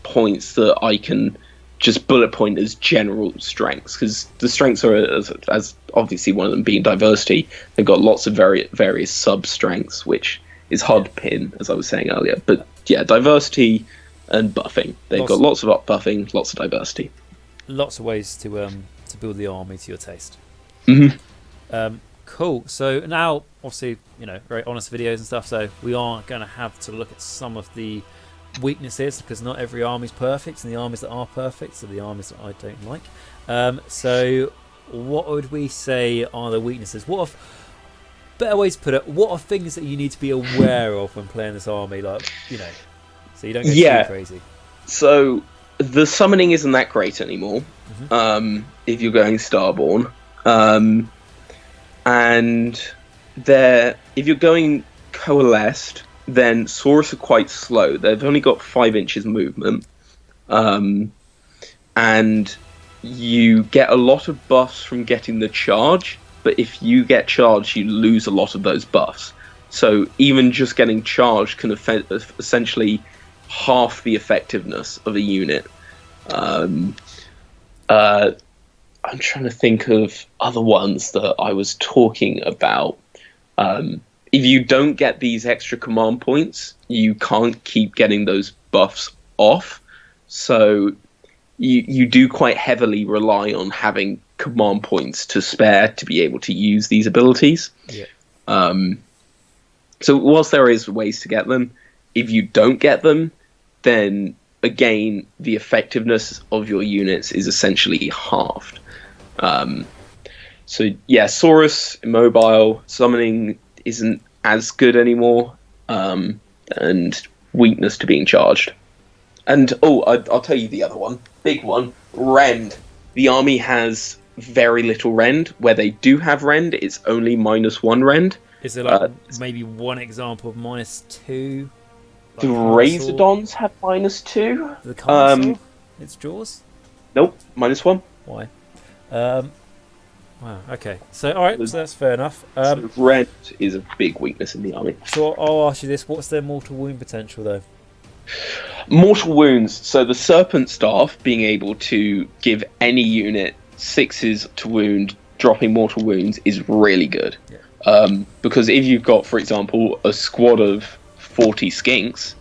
points that I can just bullet point as general strengths, because the strengths are as obviously one of them being diversity. They've got lots of various sub strengths, which is hard to pin, as I was saying earlier. But yeah, diversity and buffing. They've got lots of buffing, lots of diversity. Lots of ways to build the army to your taste. Mm-hmm. Cool. So now, obviously, very honest videos and stuff. So we are going to have to look at some of the weaknesses, because not every army's perfect, and the armies that are perfect are the armies that I don't like. So what would we say are the weaknesses? Better ways to put it, what are things that you need to be aware of when playing this army, so you don't get too crazy? So the summoning isn't that great anymore. If you're going Starborn, and if you're going coalesced, then Saurus are quite slow. They've only got 5 inches movement, and you get a lot of buffs from getting the charge. But if you get charged, you lose a lot of those buffs. So even just getting charged can essentially half the effectiveness of a unit. I'm trying to think of other ones that I was talking about. If you don't get these extra command points, you can't keep getting those buffs off. So you do quite heavily rely on having command points to spare to be able to use these abilities. Yeah. So whilst there is ways to get them, if you don't get them, then again, the effectiveness of your units is essentially halved. So yeah, Saurus, immobile, summoning isn't as good anymore, and weakness to being charged. And I'll tell you the other one, big one, Rend. The army has very little Rend. Where they do have Rend, it's only -1 Rend. Is there like maybe one example of -2? Like The Razordons have -2. The Carnosaur? Its Jaws? Nope, -1. Why? Wow, okay. So, alright, so that's fair enough. So Rend is a big weakness in the army. So I'll ask you this, what's their mortal wound potential though? Mortal wounds. So the Serpent Staff being able to give any unit 6s to wound, dropping mortal wounds is really good. Yeah. Because if you've got, for example, a squad of 40 skinks,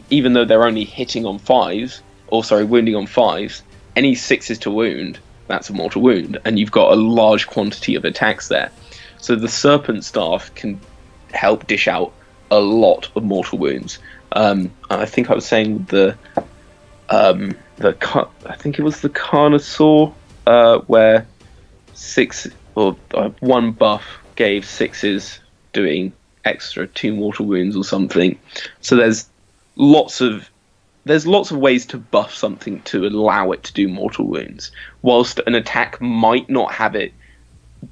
even though they're only hitting on 5s, or sorry, wounding on 5s, any 6s to wound, that's a mortal wound, and you've got a large quantity of attacks there. So the Serpent Staff can help dish out a lot of mortal wounds. I think I was saying I think it was the Carnosaur, where 1 buff gave 6s doing extra 2 mortal wounds or something. So there's lots of ways to buff something to allow it to do mortal wounds, whilst an attack might not have it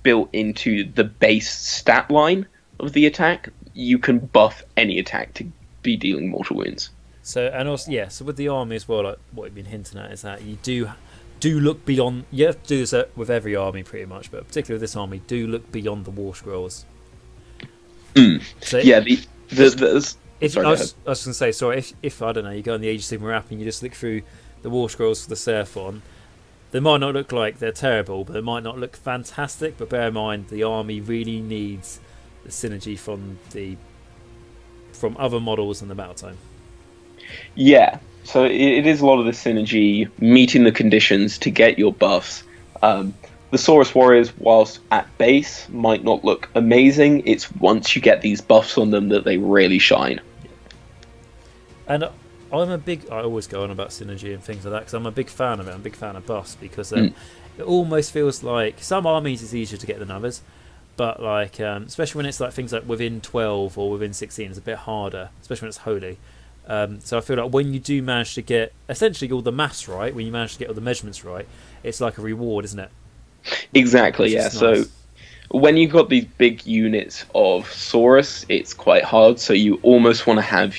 built into the base stat line of the attack. You can buff any attack to be dealing mortal wounds. So, and also, yeah, so with the army as well, like what you've been hinting at is that you do look beyond. You have to do this with every army pretty much, but particularly with this army, do look beyond the war scrolls. So yeah, I was going to say, sorry, if I don't know, you go on the Age of Sigmar app and you just look through the war scrolls for the Seraphon, they might not look like they're terrible, but they might not look fantastic. But bear in mind, the army really needs the synergy from other models in the battle time. Yeah, so it is a lot of the synergy, meeting the conditions to get your buffs. The Saurus Warriors, whilst at base, might not look amazing. It's once you get these buffs on them that they really shine. And I always go on about synergy and things like that because I'm a big fan of it. I'm a big fan of buffs because it almost feels like some armies is easier to get than others, but like especially when it's like things like within 12 or within 16, it's a bit harder, especially when it's holy. So I feel like when you do manage to get essentially all the maths right, when you manage to get all the measurements right, it's like a reward, isn't it? Exactly, yeah. Nice. So when you've got these big units of Saurus, it's quite hard. So you almost want to have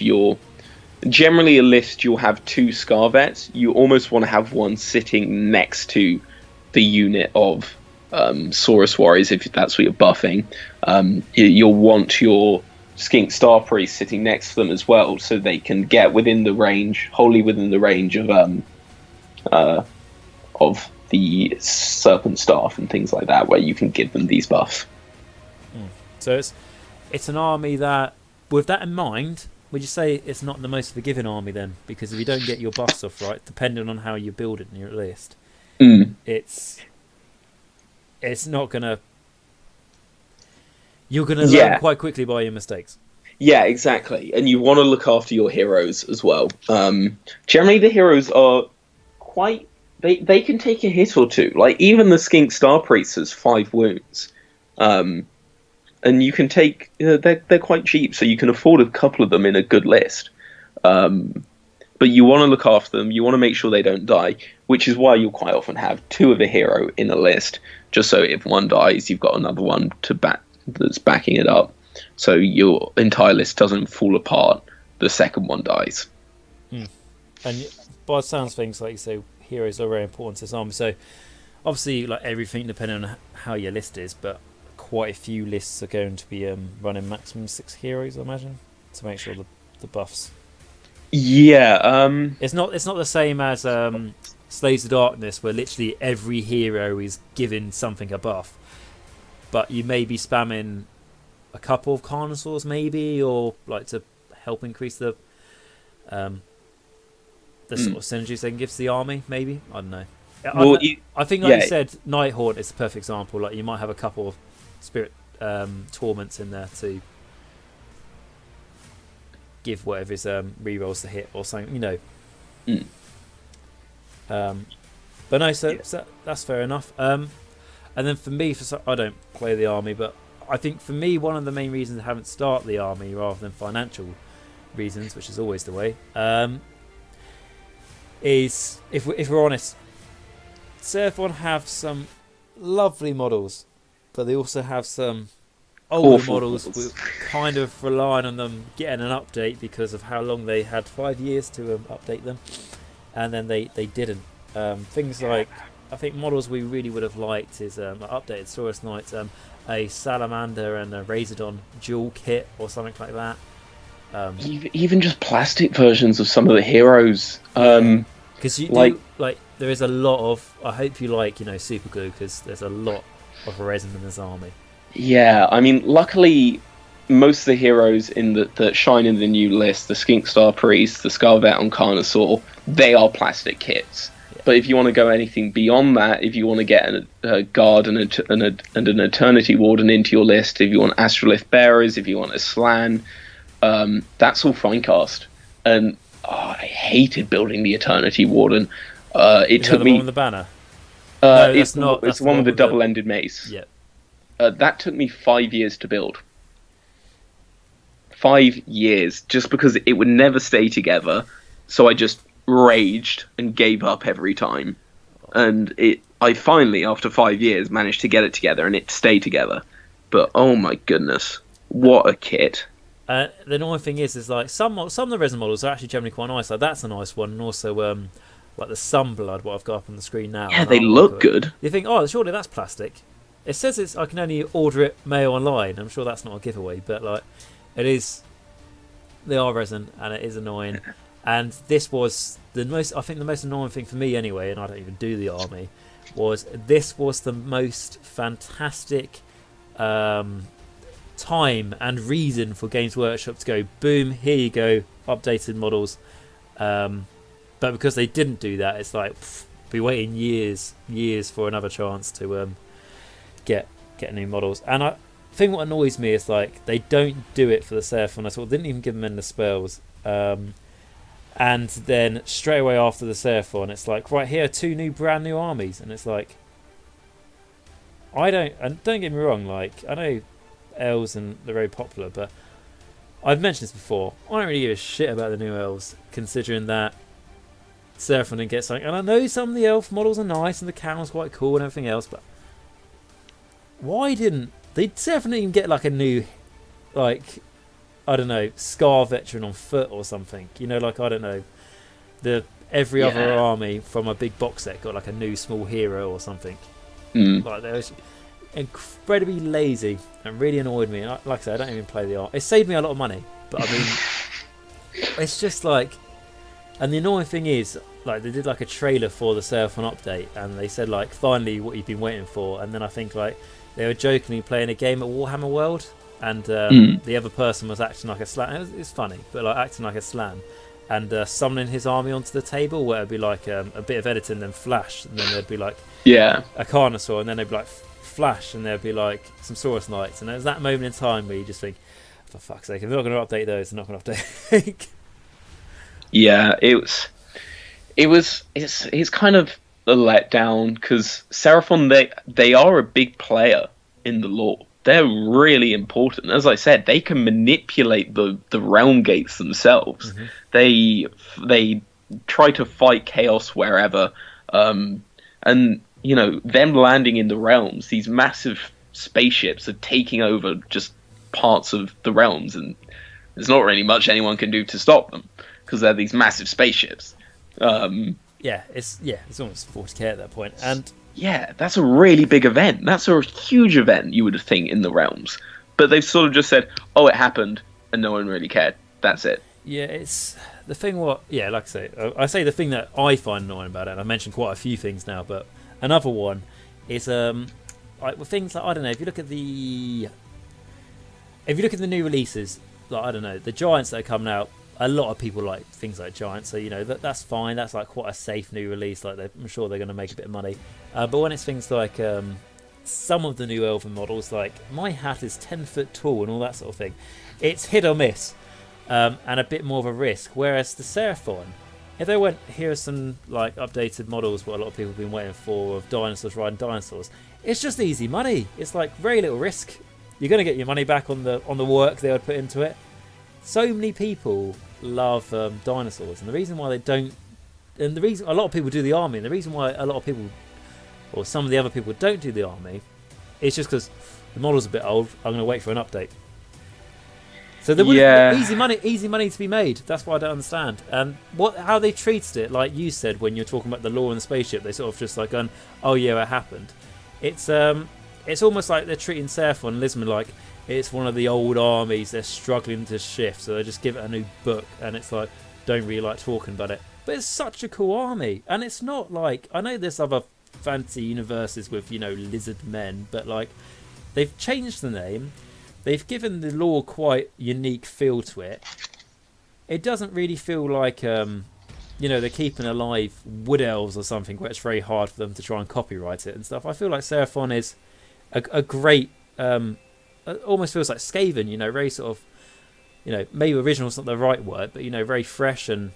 generally a list, you'll have 2 Scarvets. You almost want to have one sitting next to the unit of Saurus Warriors, if that's what you're buffing. You'll want your Skink Star Priest sitting next to them as well, so they can get wholly within the range of the Serpent Staff and things like that, where you can give them these buffs. So it's an army that, with that in mind, would you say it's not the most forgiving army then? Because if you don't get your buffs off right, depending on how you build it in your list, it's not gonna. You're gonna learn quite quickly by your mistakes. Yeah, exactly, and you want to look after your heroes as well. Generally, the heroes are quite. They can take a hit or two. Like even the Skink Star Priest has 5 wounds, and you can take. They're quite cheap, so you can afford a couple of them in a good list. But you want to look after them. You want to make sure they don't die, which is why you'll quite often have 2 of a hero in a list, just so if one dies, you've got another one to that's backing it up, so your entire list doesn't fall apart. The second one dies. And by the sounds of things, like you say, heroes are very important to this army. So obviously, like everything, depending on how your list is, but quite a few lists are going to be running maximum 6 heroes, I imagine, to make sure the buffs. Yeah. It's not the same as Slaves of Darkness, where literally every hero is given something a buff, but you may be spamming a couple of Carnosaurs maybe, or like to help increase the sort of synergies they can give to the army, maybe. I don't know. Well, I think, like you said, Nighthaunt is the perfect example. Like you might have a couple of spirit torments in there to give whatever his rerolls to hit or something, you know. But no, so that's fair enough. And then for me, I don't play the army, but I think for me, one of the main reasons I haven't started the army rather than financial reasons, which is always the way, is if we're honest, Seraphon have some lovely models, but they also have some older models. We're kind of relying on them getting an update because of how long they had 5 years to update them, and then they didn't. Things like, I think models we really would have liked is updated Saurus Knights, a Salamander and a Razordon dual kit or something like that. Even just plastic versions of some of the heroes. Because you do, like there is a lot of. I hope you like Super Glue, because there's a lot of resin in this army. Yeah, I mean, luckily, most of the heroes that shine in the new list, the Skink Star Priest, the Scarvet on Carnosaur, they are plastic kits. Yeah. But if you want to go anything beyond that, if you want to get a Guard and an Eternity Warden into your list, if you want Astrolith Bearers, if you want a Slann, that's all Finecast. And I hated building the Eternity Warden. It took me. One with the banner? No, it's not. It's the one with the double-ended mace. Yeah. That took me 5 years to build. 5 years, just because it would never stay together. So I just raged and gave up every time. And I finally, after 5 years, managed to get it together and it stayed together. But oh my goodness, what a kit! The annoying thing is like some of the resin models are actually generally quite nice. Like that's a nice one, and also like the Sunblood, what I've got up on the screen now. Yeah, they look good. You think, oh, surely that's plastic. It says I can only order it mail online. I'm sure that's not a giveaway, but like it is. They are resin, and it is annoying. And this was the most annoying thing for me anyway, and I don't even do the army, was this was the most fantastic time and reason for Games Workshop to go, boom, here you go, updated models. But because they didn't do that, it's like be waiting years for another chance to get new models. And I think what annoys me is like they don't do it for the Seraphon at all. They didn't even give them any spells. And then straight away after the Seraphon, it's like, right, here are 2 brand new armies, and it's like, and don't get me wrong, like I know elves and they're very popular, but I've mentioned this before, I don't really give a shit about the new elves, considering that Seraphon didn't get something. And I know some of the elf models are nice and the Count's quite cool and everything else, but why didn't Seraphon didn't even get like a new, like, I don't know, Scar Veteran on foot or something, like, I don't know, every other army from a big box set got like a new small hero or something. Like, they was incredibly lazy and really annoyed me. And like I said, I don't even play the art. It saved me a lot of money, but I mean, it's just like, and the annoying thing is, like, they did like a trailer for the Seraphon update, and they said like, finally, what you've been waiting for. And then I think like they were jokingly playing a game at Warhammer World, and the other person was acting like a Slann. It's funny, but like acting like a Slann, and summoning his army onto the table, where it'd be like a bit of editing, then flash, and then there'd be like a Carnosaur, and then they'd be like flash, and there'd be like some Saurus Knights, and there's that moment in time where you just think, for fuck's sake, if they're not going to update those, they're not going to update. Yeah, it's kind of a letdown, because Seraphon, they are a big player in the lore. They're really important. As I said, they can manipulate the realm gates themselves. They try to fight chaos wherever, and them landing in the realms, these massive spaceships are taking over just parts of the realms, and there's not really much anyone can do to stop them because they're these massive spaceships. It's almost 40k at that point, and yeah, that's a really big event. That's a huge event, you would think, in the realms. But they've sort of just said, "Oh, it happened," and no one really cared. That's it. Yeah, it's the thing. Like I say, the thing that I find annoying about it, and I mentioned quite a few things now, but another one is like with things like, I don't know, if you look at the new releases, like, I don't know, the Giants that are coming out, a lot of people like things like Giants, so that's fine. That's like quite a safe new release. Like, I'm sure they're going to make a bit of money. But when it's things like some of the new Elven models, like my hat is 10 foot tall and all that sort of thing, it's hit or miss, and a bit more of a risk. Whereas the Seraphon, if they went, here are some like updated models, what a lot of people have been waiting for, of dinosaurs riding dinosaurs, it's just easy money. It's like very little risk. You're going to get your money back on the work they would put into it. So many people love dinosaurs, and the reason why they don't, and the reason a lot of people do the army, and the reason why a lot of people, or some of the other people, don't do the army, is just because the model's a bit old. I'm going to wait for an update. So there would easy money to be made. That's what I don't understand. And how they treated it, like you said when you're talking about the lore and the spaceship, they sort of just like gone, "Oh yeah, it happened." It's almost like they're treating Seraphon and Lisman like it's one of the old armies they're struggling to shift, so they just give it a new book, and it's like, don't really like talking about it. But it's such a cool army, and it's not like, I know there's other fantasy universes with, lizard men, but like, they've changed the name, they've given the lore quite unique feel to it. It doesn't really feel like they're keeping alive wood elves or something where it's very hard for them to try and copyright it and stuff. I feel like Seraphon is a great, it almost feels like Skaven, very sort of, maybe original's not the right word, but very fresh. And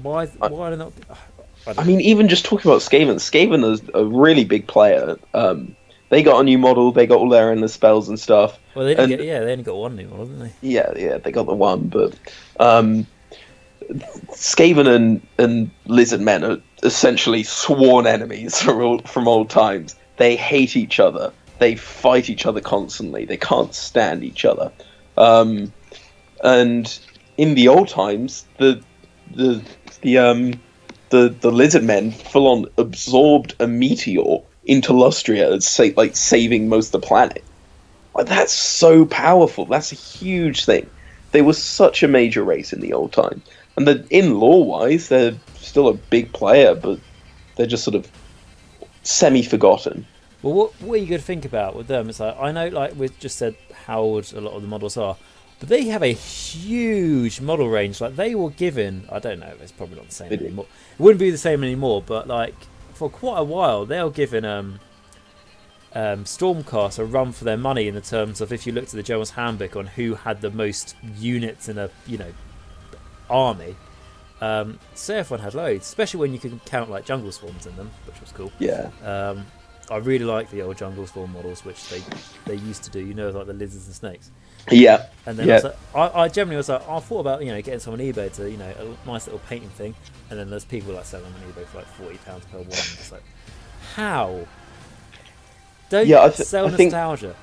why are they not? I mean, even just talking about Skaven is a really big player. They got a new model, they got all their endless spells and stuff. Well, they only got one new model, didn't they? Yeah, they got the one, but Skaven and lizard men are essentially sworn enemies from old times. They hate each other. They fight each other constantly. They can't stand each other. And in the old times, the lizard men full on absorbed a meteor into Lustria, saving most of the planet. Like, that's so powerful. That's a huge thing. They were such a major race in the old time, and in lore-wise, they're still a big player, but they're just sort of semi-forgotten. Well, what are you going to think about with them? It's like, I know, like we've just said, how old a lot of the models are, but they have a huge model range. Like, they were given, I don't know, it's probably not the same anymore. It wouldn't be the same anymore, but like for quite a while, they were given Stormcast a run for their money in the terms of, if you looked at the General's Handbook on who had the most units in a army, Seraphon had loads, especially when you could count like jungle swarms in them, which was cool. Yeah. I really like the old jungle swarm models, which they used to do, like the lizards and snakes. Yeah. And then I generally was like, I thought about getting some on eBay to a nice little painting thing, and then there's people like selling them on eBay for like £40 per one. I'm just like, how? Don't sell nostalgia.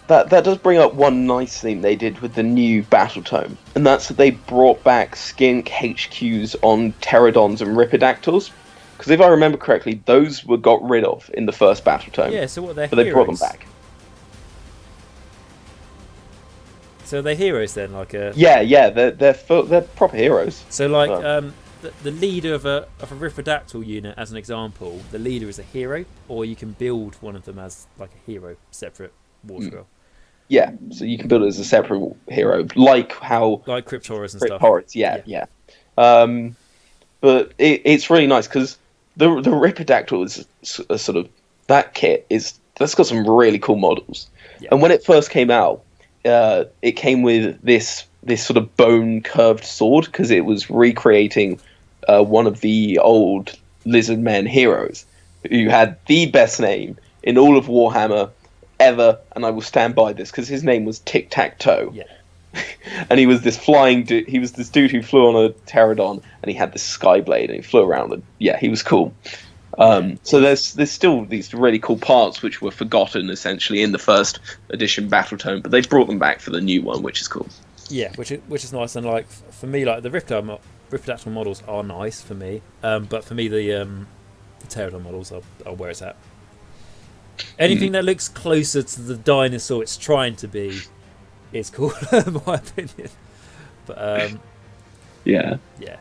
That does bring up one nice thing they did with the new Battle Tome, and that's that they brought back skink HQs on pterodons and rhipidactyls. Because if I remember correctly, those were got rid of in the first Battle Tome. Yeah, so what, but they brought them back. So they're heroes then, like a... Yeah, they're proper heroes. So like the leader of a Rhipidactyl unit, as an example, the leader is a hero, or you can build one of them as like a hero, separate war scroll. Yeah, so you can build it as a separate hero, like Crypt Horrors and stuff. Horrors, yeah. But it's really nice because the Rhipidactyl is a sort of, that kit that's got some really cool models. Yeah. And when it first came out, it came with this sort of bone curved sword because it was recreating one of the old lizard men heroes who had the best name in all of Warhammer ever, and I will stand by this because his name was Tic Tac Toe. Yeah. And he was this flying dude. He was this dude who flew on a pterodon, and he had this sky blade, and he flew around. And yeah, he was cool. Yeah, So there's still these really cool parts which were forgotten essentially in the first edition Battletome, but they've brought them back for the new one, which is cool. yeah, which is nice. And like for me, like the Riftactylon models are nice for me, but for me the Pterodon models are where it's at. Anything that looks closer to the dinosaur it's trying to be is cool, in my opinion. But Yeah. yeah,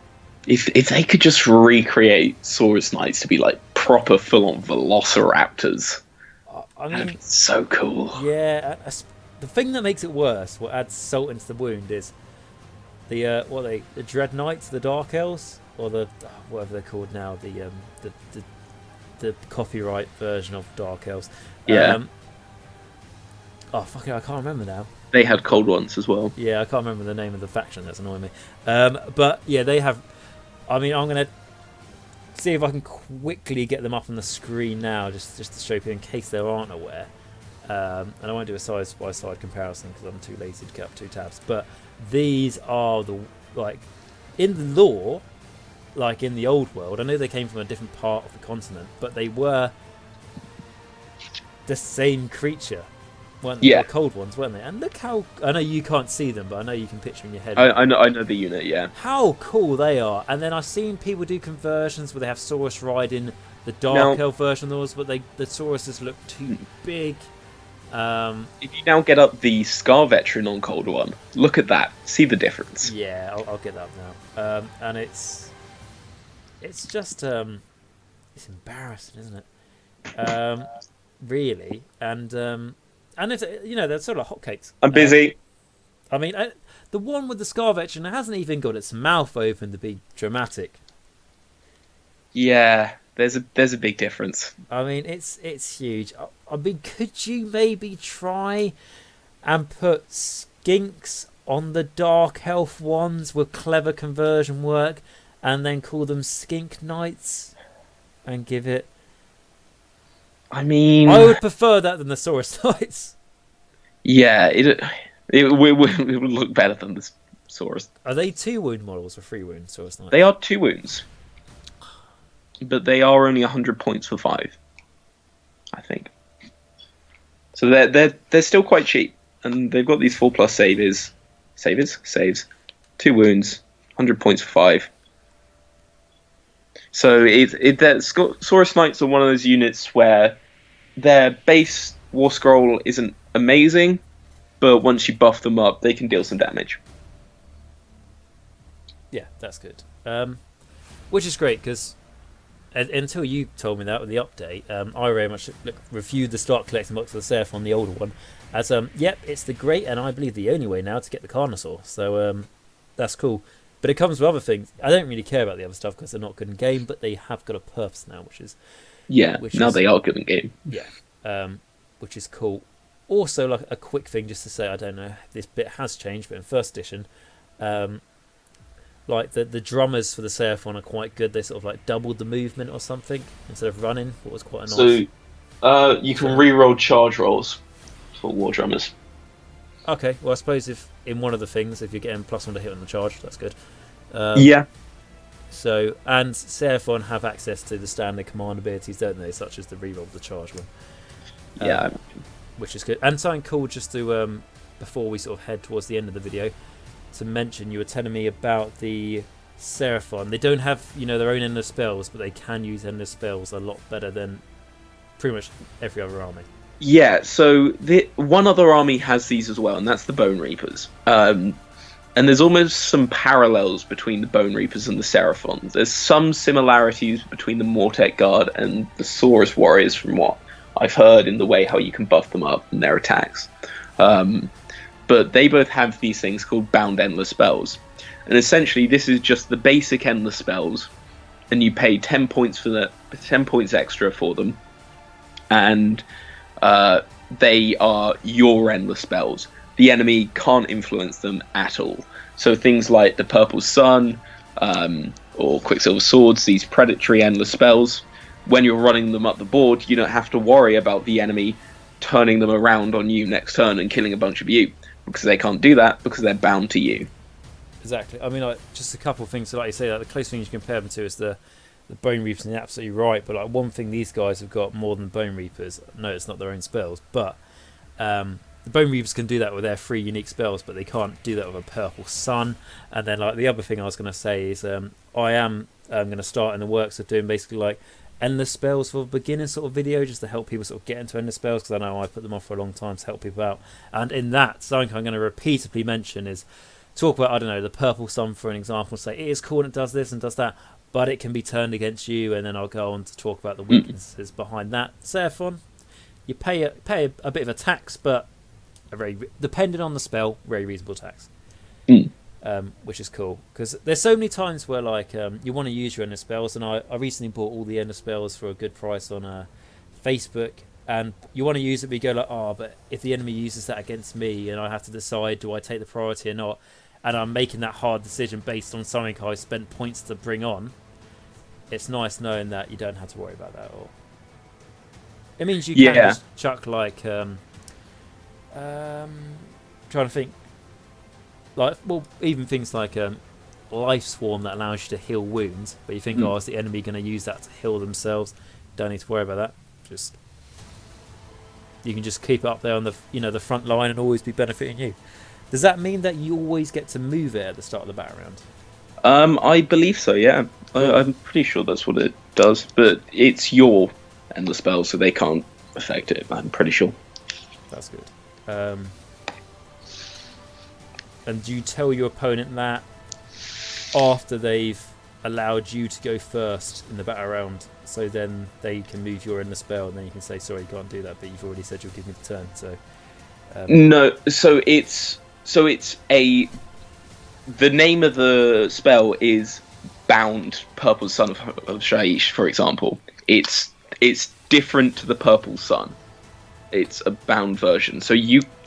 If they could just recreate Saurus Knights to be like proper full on Velociraptors, I that'd mean, be so cool. yeah. The thing that makes it worse, what adds salt into the wound, is the the Dread Knights, the Dark Elves, or the whatever they're called now, the copyright version of Dark Elves. Yeah. Oh fuck it, I can't remember now. They had cold ones as well. Yeah, I can't remember the name of the faction. That's annoying me. But yeah, they have. I mean, I'm gonna see if I can quickly get them up on the screen now, just to show people in case they aren't aware. And I won't do a side by side comparison because I'm too lazy to get up two tabs. But these are in the lore, like in the old world. I know they came from a different part of the continent, but they were the same creature. Weren't they? Yeah. The cold ones, weren't they? And look how, I know you can't see them, but I know you can picture in your head. I know the unit. Yeah. How cool they are. And then I've seen people do conversions where they have Saurus riding the Dark Elf version of those, but the Sauruses look too big. If you now get up the Scar Veteran on Cold One, look at that. See the difference. Yeah, I'll get that now. And it's just it's embarrassing, isn't it? Really, and it's, they're sort of hotcakes. I'm busy. I mean, the one with the Scar Veteran hasn't even got its mouth open to be dramatic. Yeah, there's a big difference. I mean, it's huge. I mean, could you maybe try and put skinks on the Dark Elf ones with clever conversion work, and then call them Skink Knights, and give it? I mean, I would prefer that than the Saurus Knights. Yeah, it would look better than the Saurus. Are they 2 wound models or 3 wound Saurus Knights? They are 2 wounds, but they are only 100 points for 5, I think. So they're still quite cheap, and they've got these 4+ saves, 2 wounds, 100 points for 5. So Saurus Knights are one of those units where their base War Scroll isn't amazing, but once you buff them up, they can deal some damage. Yeah, that's good. Which is great because until you told me that with the update, I very much reviewed the Start Collecting box of the Seraphon, the older one, as yep, it's the great and I believe the only way now to get the Carnosaur. So that's cool. But it comes with other things. I don't really care about the other stuff because they're not good in game, but they have got a purpose now, which is they are good in game. Yeah, which is cool. Also, like a quick thing just to say, I don't know if this bit has changed, but in first edition, like the drummers for the Seraphon are quite good. They sort of like doubled the movement or something instead of running, what was quite a nice. So you can re-roll charge rolls for war drummers. Okay, well I suppose if in one of the things, if you're getting +1 to hit on the charge, that's good. Yeah. So, and Seraphon have access to the standard command abilities, don't they? Such as the reroll of the charge one. Yeah. Which is good. And something cool just to, before we sort of head towards the end of the video, to mention, you were telling me about the Seraphon. They don't have, their own endless spells, but they can use endless spells a lot better than pretty much every other army. Yeah, so one other army has these as well, and that's the Bone Reapers. And there's almost some parallels between the Bone Reapers and the Seraphons. There's some similarities between the Mortek Guard and the Saurus Warriors from what I've heard in the way how you can buff them up and their attacks. But they both have these things called Bound Endless Spells. And essentially this is just the basic Endless Spells, and you pay 10 points for 10 points extra for them. And they are your endless spells. The enemy can't influence them at all. So things like the Purple Sun or Quicksilver Swords, these predatory endless spells, when you're running them up the board, you don't have to worry about the enemy turning them around on you next turn and killing a bunch of you, because they can't do that because they're bound to you. Exactly. I mean, just a couple of things. So like you say, the close thing you compare them to is the the Bone Reapers are absolutely right, but like one thing these guys have got more than Bone Reapers. No, it's not their own spells, but the Bone Reapers can do that with their 3 unique spells, but they can't do that with a Purple Sun. And then like the other thing I was going to say is I am going to start in the works of doing basically like endless spells for beginners sort of video, just to help people sort of get into endless spells, because I know I put them off for a long time to help people out. And in that, something I'm going to repeatedly mention is talk about, I don't know, the Purple Sun for an example, say it is cool and it does this and does that, but it can be turned against you, and then I'll go on to talk about the weaknesses behind that. Seraphon, you pay a bit of a tax, but a very, depending on the spell, very reasonable tax. Which is cool, because there's so many times where like you want to use your endless spells, and I recently bought all the endless spells for a good price on Facebook, and you want to use it, but you go like, oh, but if the enemy uses that against me, and I have to decide, do I take the priority or not? And I'm making that hard decision based on something I spent points to bring on. It's nice knowing that you don't have to worry about that at all. It means you can just chuck like trying to think, like, well, even things like Life Swarm that allows you to heal wounds, but you think, oh, is the enemy going to use that to heal themselves? Don't need to worry about that. Just you can just keep it up there on the the front line and always be benefiting you. Does that mean that you always get to move it at the start of the battle round? I believe so. Yeah, I'm pretty sure that's what it does. But it's your endless spell, so they can't affect it. I'm pretty sure. That's good. And do you tell your opponent that after they've allowed you to go first in the battle round, so then they can move your endless spell, and then you can say, sorry, you can't do that, but you've already said you'll give me the turn. So no, so it's the name of the spell is Bound Purple Sun of Shaiish, for example. It's different to the Purple Sun. It's a bound version. So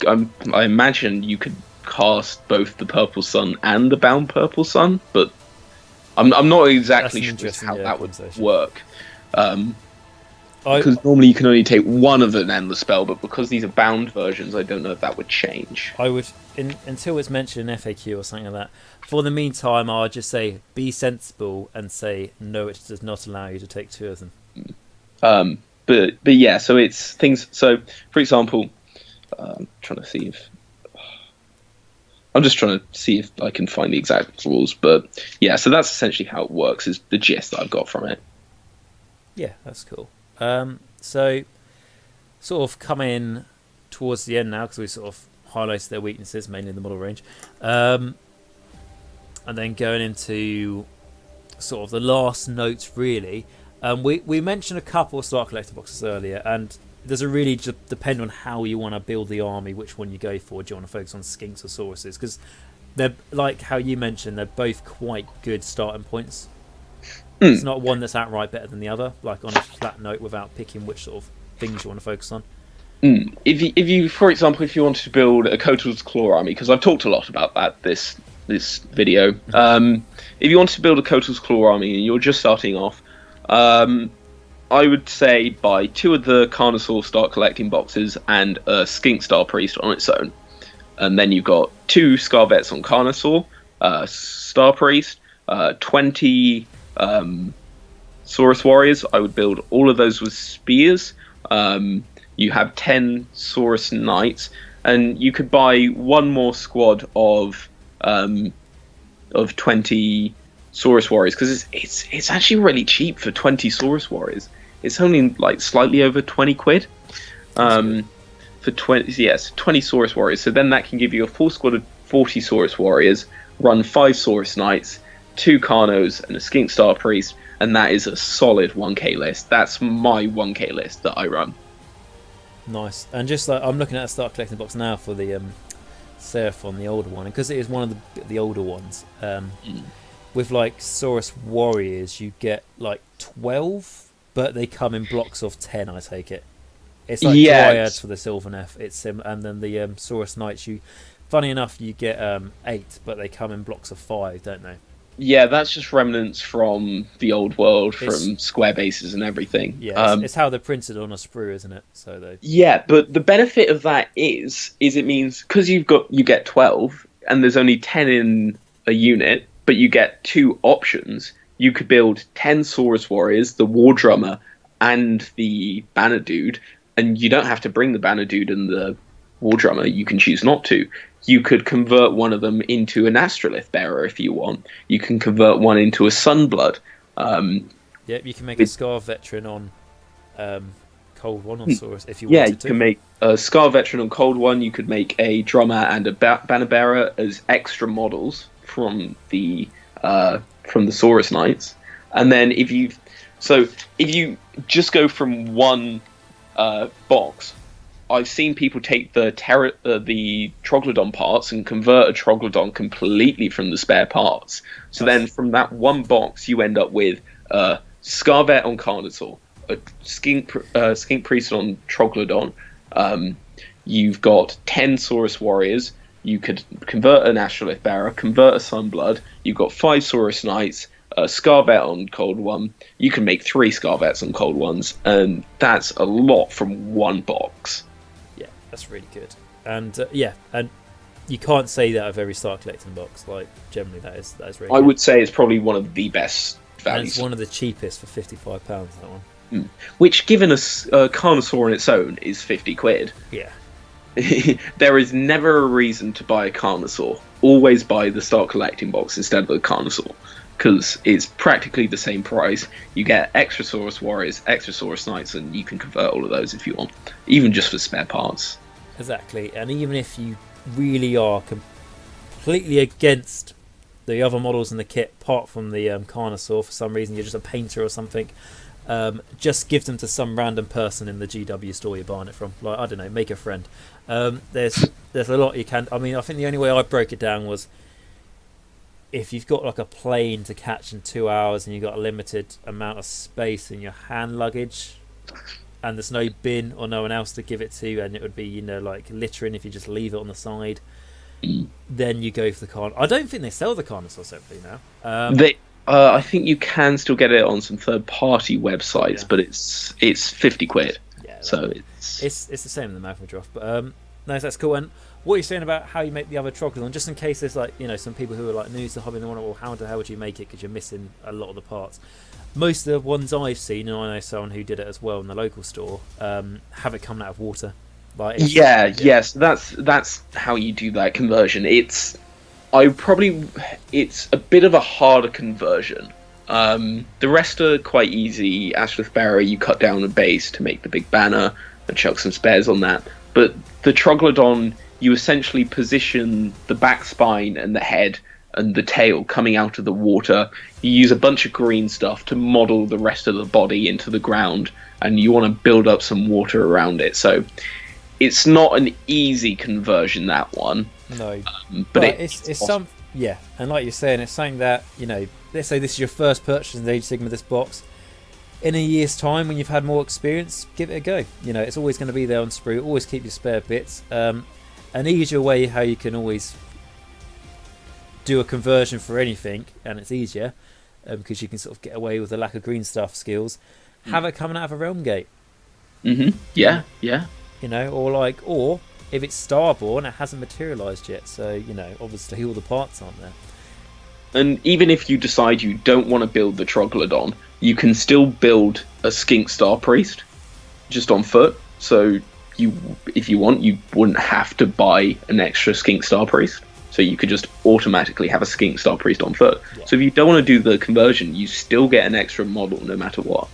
I imagine you could cast both the Purple Sun and the Bound Purple Sun, but I'm not exactly sure how that would work. Because normally you can only take one of an endless spell, but because these are bound versions, I don't know if that would change. I would, until it's mentioned in FAQ or something like that. For the meantime, I'll just say be sensible and say no, it does not allow you to take 2 of them. But yeah, so it's things. So for example, I'm just trying to see if I can find the exact rules. But yeah, so that's essentially how it works. Is the gist that I've got from it. Yeah, that's cool. So sort of coming towards the end now, because we sort of highlighted their weaknesses, mainly in the model range, and then going into sort of the last notes really. We mentioned a couple of Star Collector boxes earlier, and does it really depend on how you want to build the army, which one you go for? Do you want to focus on Skinks or Sauruses? Because they're, like how you mentioned, they're both quite good starting points. It's not one that's outright better than the other, like on a flat note, without picking which sort of things you want to focus on. If you, for example, if you wanted to build a Kotal's Claw army, because I've talked a lot about that this video. If you wanted to build a Kotal's Claw army and you're just starting off, I would say buy 2 of the Carnosaur start collecting boxes and a Skink Star Priest on its own. And then you've got 2 Scarvets on Carnosaur, Star Priest, 20 Saurus Warriors. I would build all of those with spears. You have 10 Saurus Knights, and you could buy 1 more squad of 20 Saurus Warriors, because it's actually really cheap for 20 Saurus Warriors. It's only like slightly over 20 quid. For 20 Saurus Warriors. So then that can give you a full squad of 40 Saurus Warriors, run 5 Saurus Knights, 2 Carnos, and a Skink Star Priest, and that is a solid 1k list. That's my 1k list that I run. Nice. And just like I'm looking at a start collecting box now for the Seraphon, the older one, and because it is one of the older ones. With like Saurus Warriors, you get like 12, but they come in blocks of 10. I take it. It's like Dryads for the Sylvaneth. And then the Saurus Knights, funny enough, you get 8, but they come in blocks of 5, don't they? Yeah, that's just remnants from the old world, from square bases and everything. Yeah, it's how they're printed on a sprue, isn't it? So yeah, but the benefit of that is it means because you get 12 and there's only 10 in a unit, but you get 2 options. you could build 10 Saurus Warriors, the War Drummer, and the Banner Dude, and you don't have to bring the Banner Dude and the War Drummer. You can choose not to. You could convert one of them into an Astrolith Bearer if you want. You can convert one into a Sunblood. Yep, you can make a Scar Veteran on Cold One on Saurus if you Yeah, wanted you to. can make a Scar Veteran on Cold One. You could make a Drummer and a Banner Bearer as extra models from the Saurus Knights. And then if you just go from one box, I've seen people take the Troglodon parts and convert a Troglodon completely from the spare parts. So then from that one box, you end up with Scarvet on Carnosaur, a Skink Priest on Troglodon. You've got 10 Saurus Warriors. You could convert an Astrolith Bearer, convert a Sunblood. You've got 5 Saurus Knights, a Scarvet on Cold One. You can make 3 Scarvets on Cold Ones, and that's a lot from one box. Yeah, that's really good. And and you can't say that of every Star Collecting box. Like generally, that is really. I good. would say it's probably one of the best And values. it's one of the cheapest for £55. That one. Which, given a Carnosaur on its own, is 50 quid. Yeah. There is never a reason to buy a Carnosaur. Always buy the Start Collecting box instead of the Carnosaur, because it's practically the same price. You get extra Saurus Warriors, extra Saurus Knights, and you can convert all of those if you want, even just for spare parts. Exactly, and even if you really are completely against the other models in the kit, apart from the Carnosaur, for some reason you're just a painter or something, just give them to some random person in the GW store you're buying it from. Like, I don't know, make a friend. There's a lot you can. I mean, I think the only way I broke it down was if you've got like a plane to catch in 2 hours and you've got a limited amount of space in your hand luggage, and there's no bin or no one else to give it to, and it would be, like littering if you just leave it on the side, then you go for the Carnosaur. I don't think they sell the Carnosaur separately now. I think you can still get it on some third-party websites, but it's 50 quid. Yeah, so it's the same in the Mavrodroth. But no, that's cool. And what you're saying about how you make the other Troglodon, just in case there's like some people who are like new to the hobby and they want to, well, how the hell would you make it because you're missing a lot of the parts. Most of the ones I've seen, and I know someone who did it as well in the local store, have it coming out of water. Like yes, that's how you do that conversion. It's a bit of a harder conversion. The rest are quite easy. Astrolith Bearer, you cut down a base to make the big banner and chuck some spares on that. But the Troglodon, you essentially position the back spine and the head and the tail coming out of the water. You use a bunch of green stuff to model the rest of the body into the ground, and you want to build up some water around it. So it's not an easy conversion, that one. No, but it's some and like you're saying, it's something that let's say this is your first purchase in Age of Sigmar, this box. In a year's time, when you've had more experience, give it a go. It's always going to be there on sprue. Always keep your spare bits. An easier way how you can always do a conversion for anything, and it's easier because you can sort of get away with the lack of green stuff skills. Have it coming out of a Realm Gate. Yeah. Or if it's Starborn, it hasn't materialised yet, so obviously all the parts aren't there. And even if you decide you don't want to build the Troglodon, you can still build a Skink Star Priest just on foot. So if you want, you wouldn't have to buy an extra Skink Star Priest. So you could just automatically have a Skink Star Priest on foot. Yeah. So if you don't want to do the conversion, you still get an extra model no matter what.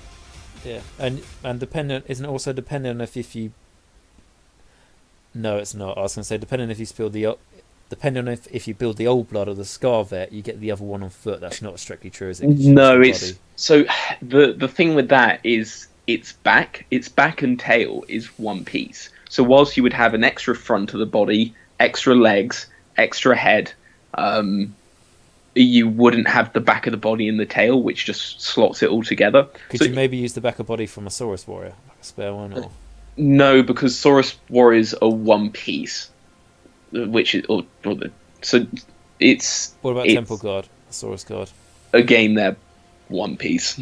Yeah, and isn't it also dependent on if you... No, it's not. I was going to say depending if you build the old blood or the Scarvet, you get the other one on foot. That's not strictly true, is it? No, it's so the thing with that is its back and tail is one piece. So whilst you would have an extra front of the body, extra legs, extra head, you wouldn't have the back of the body and the tail, which just slots it all together. Could you maybe use the back of body from a Saurus Warrior, like a spare one? Or? No, because Saurus Warriors are one piece. Which is so it's. What about Temple Guard, Saurus Guard? Again, they're one piece,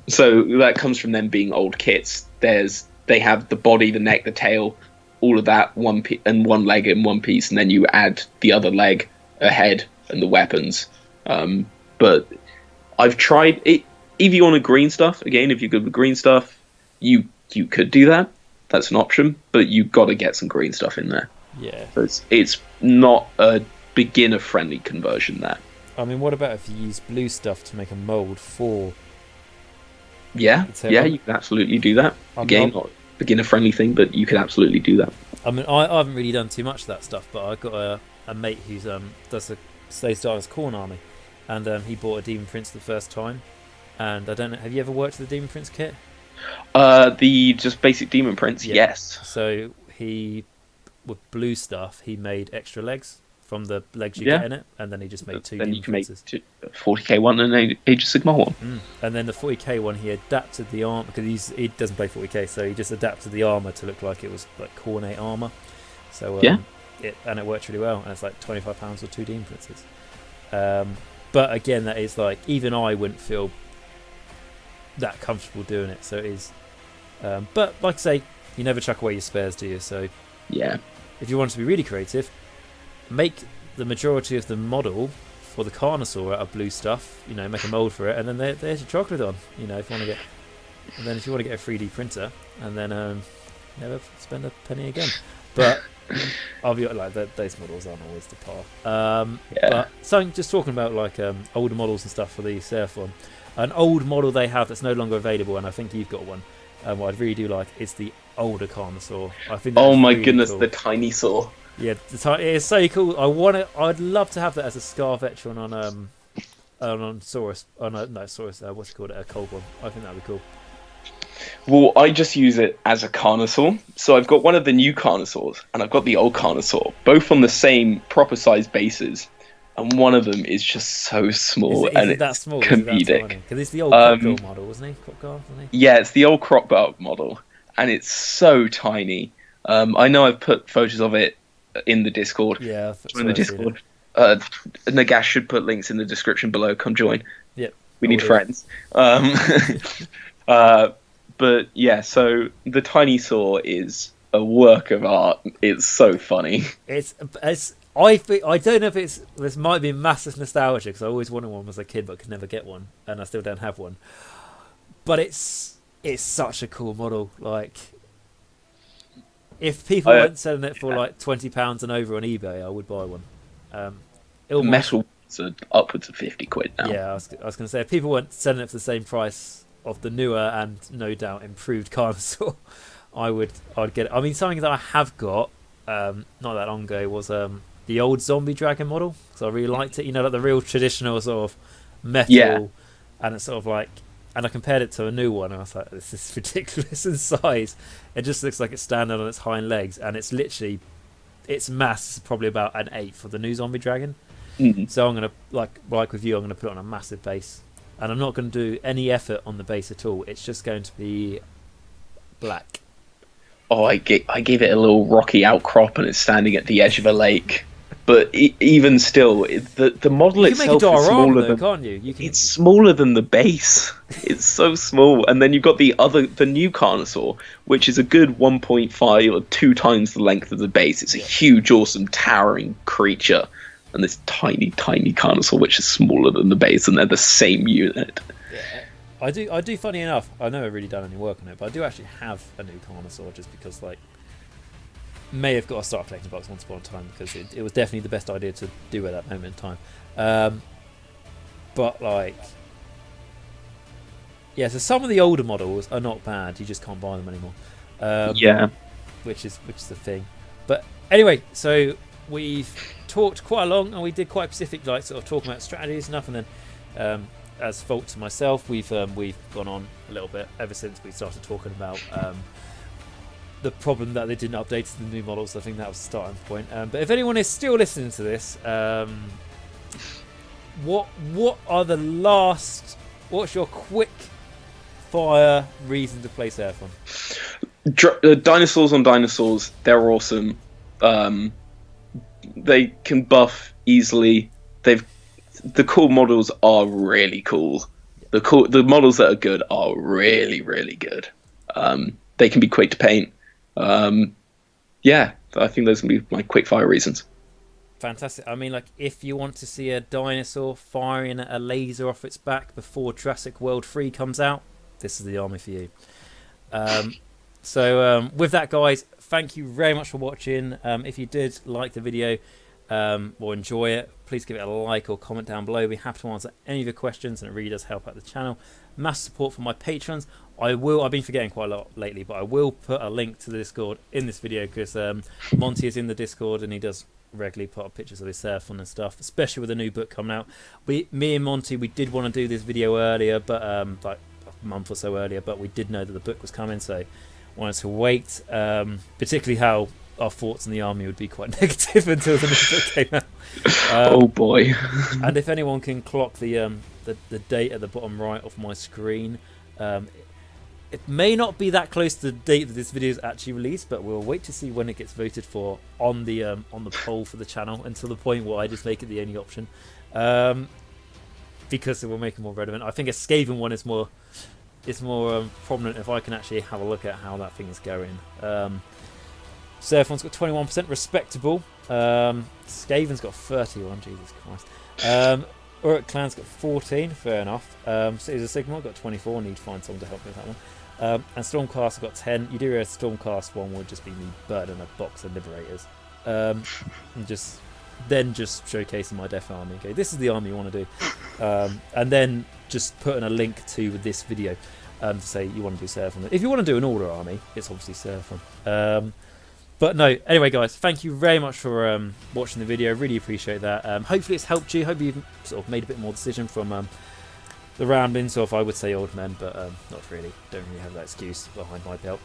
so that comes from them being old kits. They have the body, the neck, the tail, all of that and one leg in one piece, and then you add the other leg, a head, and the weapons. But I've tried it. If you want a green stuff, again, if you're good with green stuff, you could do that. That's an option, but you've got to get some green stuff in there. Yeah. So it's not a beginner-friendly conversion there. I mean, what about if you use blue stuff to make a mold for? Yeah, you can absolutely do that. Again, not a beginner-friendly thing, but you can absolutely do that. I mean, I haven't really done too much of that stuff, but I've got a mate who's does a Slay Stars Corn Army, and he bought a Demon Prince the first time. And I don't know, have you ever worked with the Demon Prince kit? The just basic Demon Prince, yeah. Yes. So he, with blue stuff, he made extra legs from the legs you get in it, and then he just made two Demon Princes. Then you can make a 40k one and an Age of Sigmar one. And then the 40k one, he adapted the armor, because he doesn't play 40k, so he just adapted the armor to look like it was like Khornate armor. So it worked really well, and it's like £25 or 2 Demon Princes. But again, that is like, even I wouldn't feel that comfortable doing it, so it is but like I say, you never chuck away your spares, do you? So yeah, if you want to be really creative, make the majority of the model for the Carnosaur out of blue stuff, make a mold for it, and then there's your Troglodon, if you want to get, and then if you want to get a 3D printer, and then never spend a penny again. But I'll be like, those models aren't always the par. But something, just talking about like older models and stuff for the Seraphon. An old model they have that's no longer available, and I think you've got one. What I really do like is the older Carnosaur. I think. Oh my really goodness, cool. the tiny saw. Yeah, it is so cool. I'd love to have that as a Scar Veteran on Saurus. Oh no, Saurus. What's it called? A cold one. I think that'd be cool. Well, I just use it as a Carnosaur. So I've got one of the new Carnosaurs, and I've got the old Carnosaur, both on the same proper size bases. And one of them is just so small, and it's comedic. Because it's the old Crocodile model, wasn't he? Yeah, it's the old Crocodile model, and it's so tiny. I know I've put photos of it in the Discord. Yeah, join the Discord. Nagash should put links in the description below. Come join. Yep. We need friends. But yeah, so the tiny saw is a work of art. It's so funny. I don't know if this might be massive nostalgia, because I always wanted one as a kid but could never get one, and I still don't have one. But it's such a cool model. Like, if people weren't selling it for like £20 and over on eBay, I would buy one. Metal are upwards of £50 now. Yeah, I was going to say, if people weren't selling it for the same price of the newer and no doubt improved Carnosaur, I'd get it. I mean, something that I have got not that long ago was the old Zombie Dragon model, so I really liked it. Like the real traditional sort of metal, and it's sort of like, and I compared it to a new one, and I was like, this is ridiculous in size. It just looks like it's standing on its hind legs, and it's literally, its mass is probably about an eighth of the new Zombie Dragon. So I'm gonna like with you, I'm gonna put it on a massive base, and I'm not going to do any effort on the base at all. It's just going to be black. Oh, I gave it a little rocky outcrop, and it's standing at the edge of a lake. But even still, the model itself is smaller than, can't you? It's smaller than the base. It's so small. And then you've got the new Carnosaur, which is a good 1.5 or 2 times the length of the base. It's a huge, awesome, towering creature. And this tiny, tiny Carnosaur, which is smaller than the base, and they're the same unit. Yeah. I do. Funny enough, I've never really done any work on it, but I do actually have a new Carnosaur, just because, like, may have got a Star Collector box once upon a time, because it was definitely the best idea to do at that moment in time. But like, yeah. So some of the older models are not bad. You just can't buy them anymore. Which is the thing. But anyway, so we've talked quite a long, and we did quite specific, like, sort of talking about strategies and stuff, and then as fault to myself, we've gone on a little bit ever since we started talking about the problem that they didn't update the new models. I think that was the starting point. But if anyone is still listening to this, what are the last? What's your quick fire reason to play Seraphon? Dinosaurs on dinosaurs, they're awesome. They can buff easily. The cool models are really cool. The models that are good are really, really good. They can be quick to paint. I think those can be my quick fire reasons. fantastic. I mean, like, if you want to see a dinosaur firing a laser off its back before Jurassic World 3 comes out, this is the army for you. So with that, guys, thank you very much for watching. If you did like the video or enjoy it, please give it a like or comment down below. We're happy to answer any of your questions, and it really does help out the channel. Mass support for my patrons. I've been forgetting quite a lot lately, but I will put a link to the Discord in this video, because Monty is in the Discord and he does regularly put up pictures of his Seraphon and stuff, especially with the new book coming out. Me and Monty, we did want to do this video earlier, but like a month or so earlier, but we did know that the book was coming, so wanted to wait, particularly how our thoughts on the army would be quite negative until the new book came out. Oh boy. And if anyone can clock the date at the bottom right of my screen, it may not be that close to the date that this video is actually released, but we'll wait to see when it gets voted for on the poll for the channel, until the point where I just make it the only option, because it will make it more relevant. I think a Skaven one is more prominent if I can actually have a look at how that thing is going. Seraphon's got 21%, respectable. Skaven's got 31, Jesus Christ. Uruk Clan's got 14, fair enough. Cities of Sigmar got 24, need to find someone to help me with that one. And Stormcast have got 10. You do realize Stormcast one would just be me burning a box of Liberators. And just showcasing my Death Army. Okay, this is the army you want to do. And then just putting a link to this video to say you want to do Seraphon. If you want to do an Order army, it's obviously Seraphon. But no, anyway, guys, thank you very much for watching the video. Really appreciate that. Hopefully it's helped you. Hope you've sort of made a bit more decision from the ramblings of, I would say, old men, but not really. Don't really have that excuse behind my belt.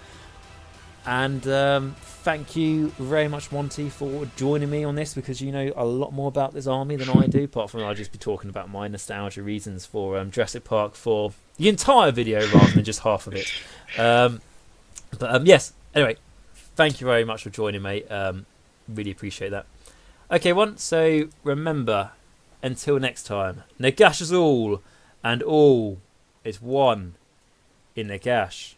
And thank you very much, Monty, for joining me on this, because you know a lot more about this army than I do, apart from I'll just be talking about my nostalgia reasons for Jurassic Park for the entire video rather than just half of it. Yes, anyway, thank you very much for joining, mate. Really appreciate that. Okay, so remember, until next time, Nagash is all, and all is one in Nagash.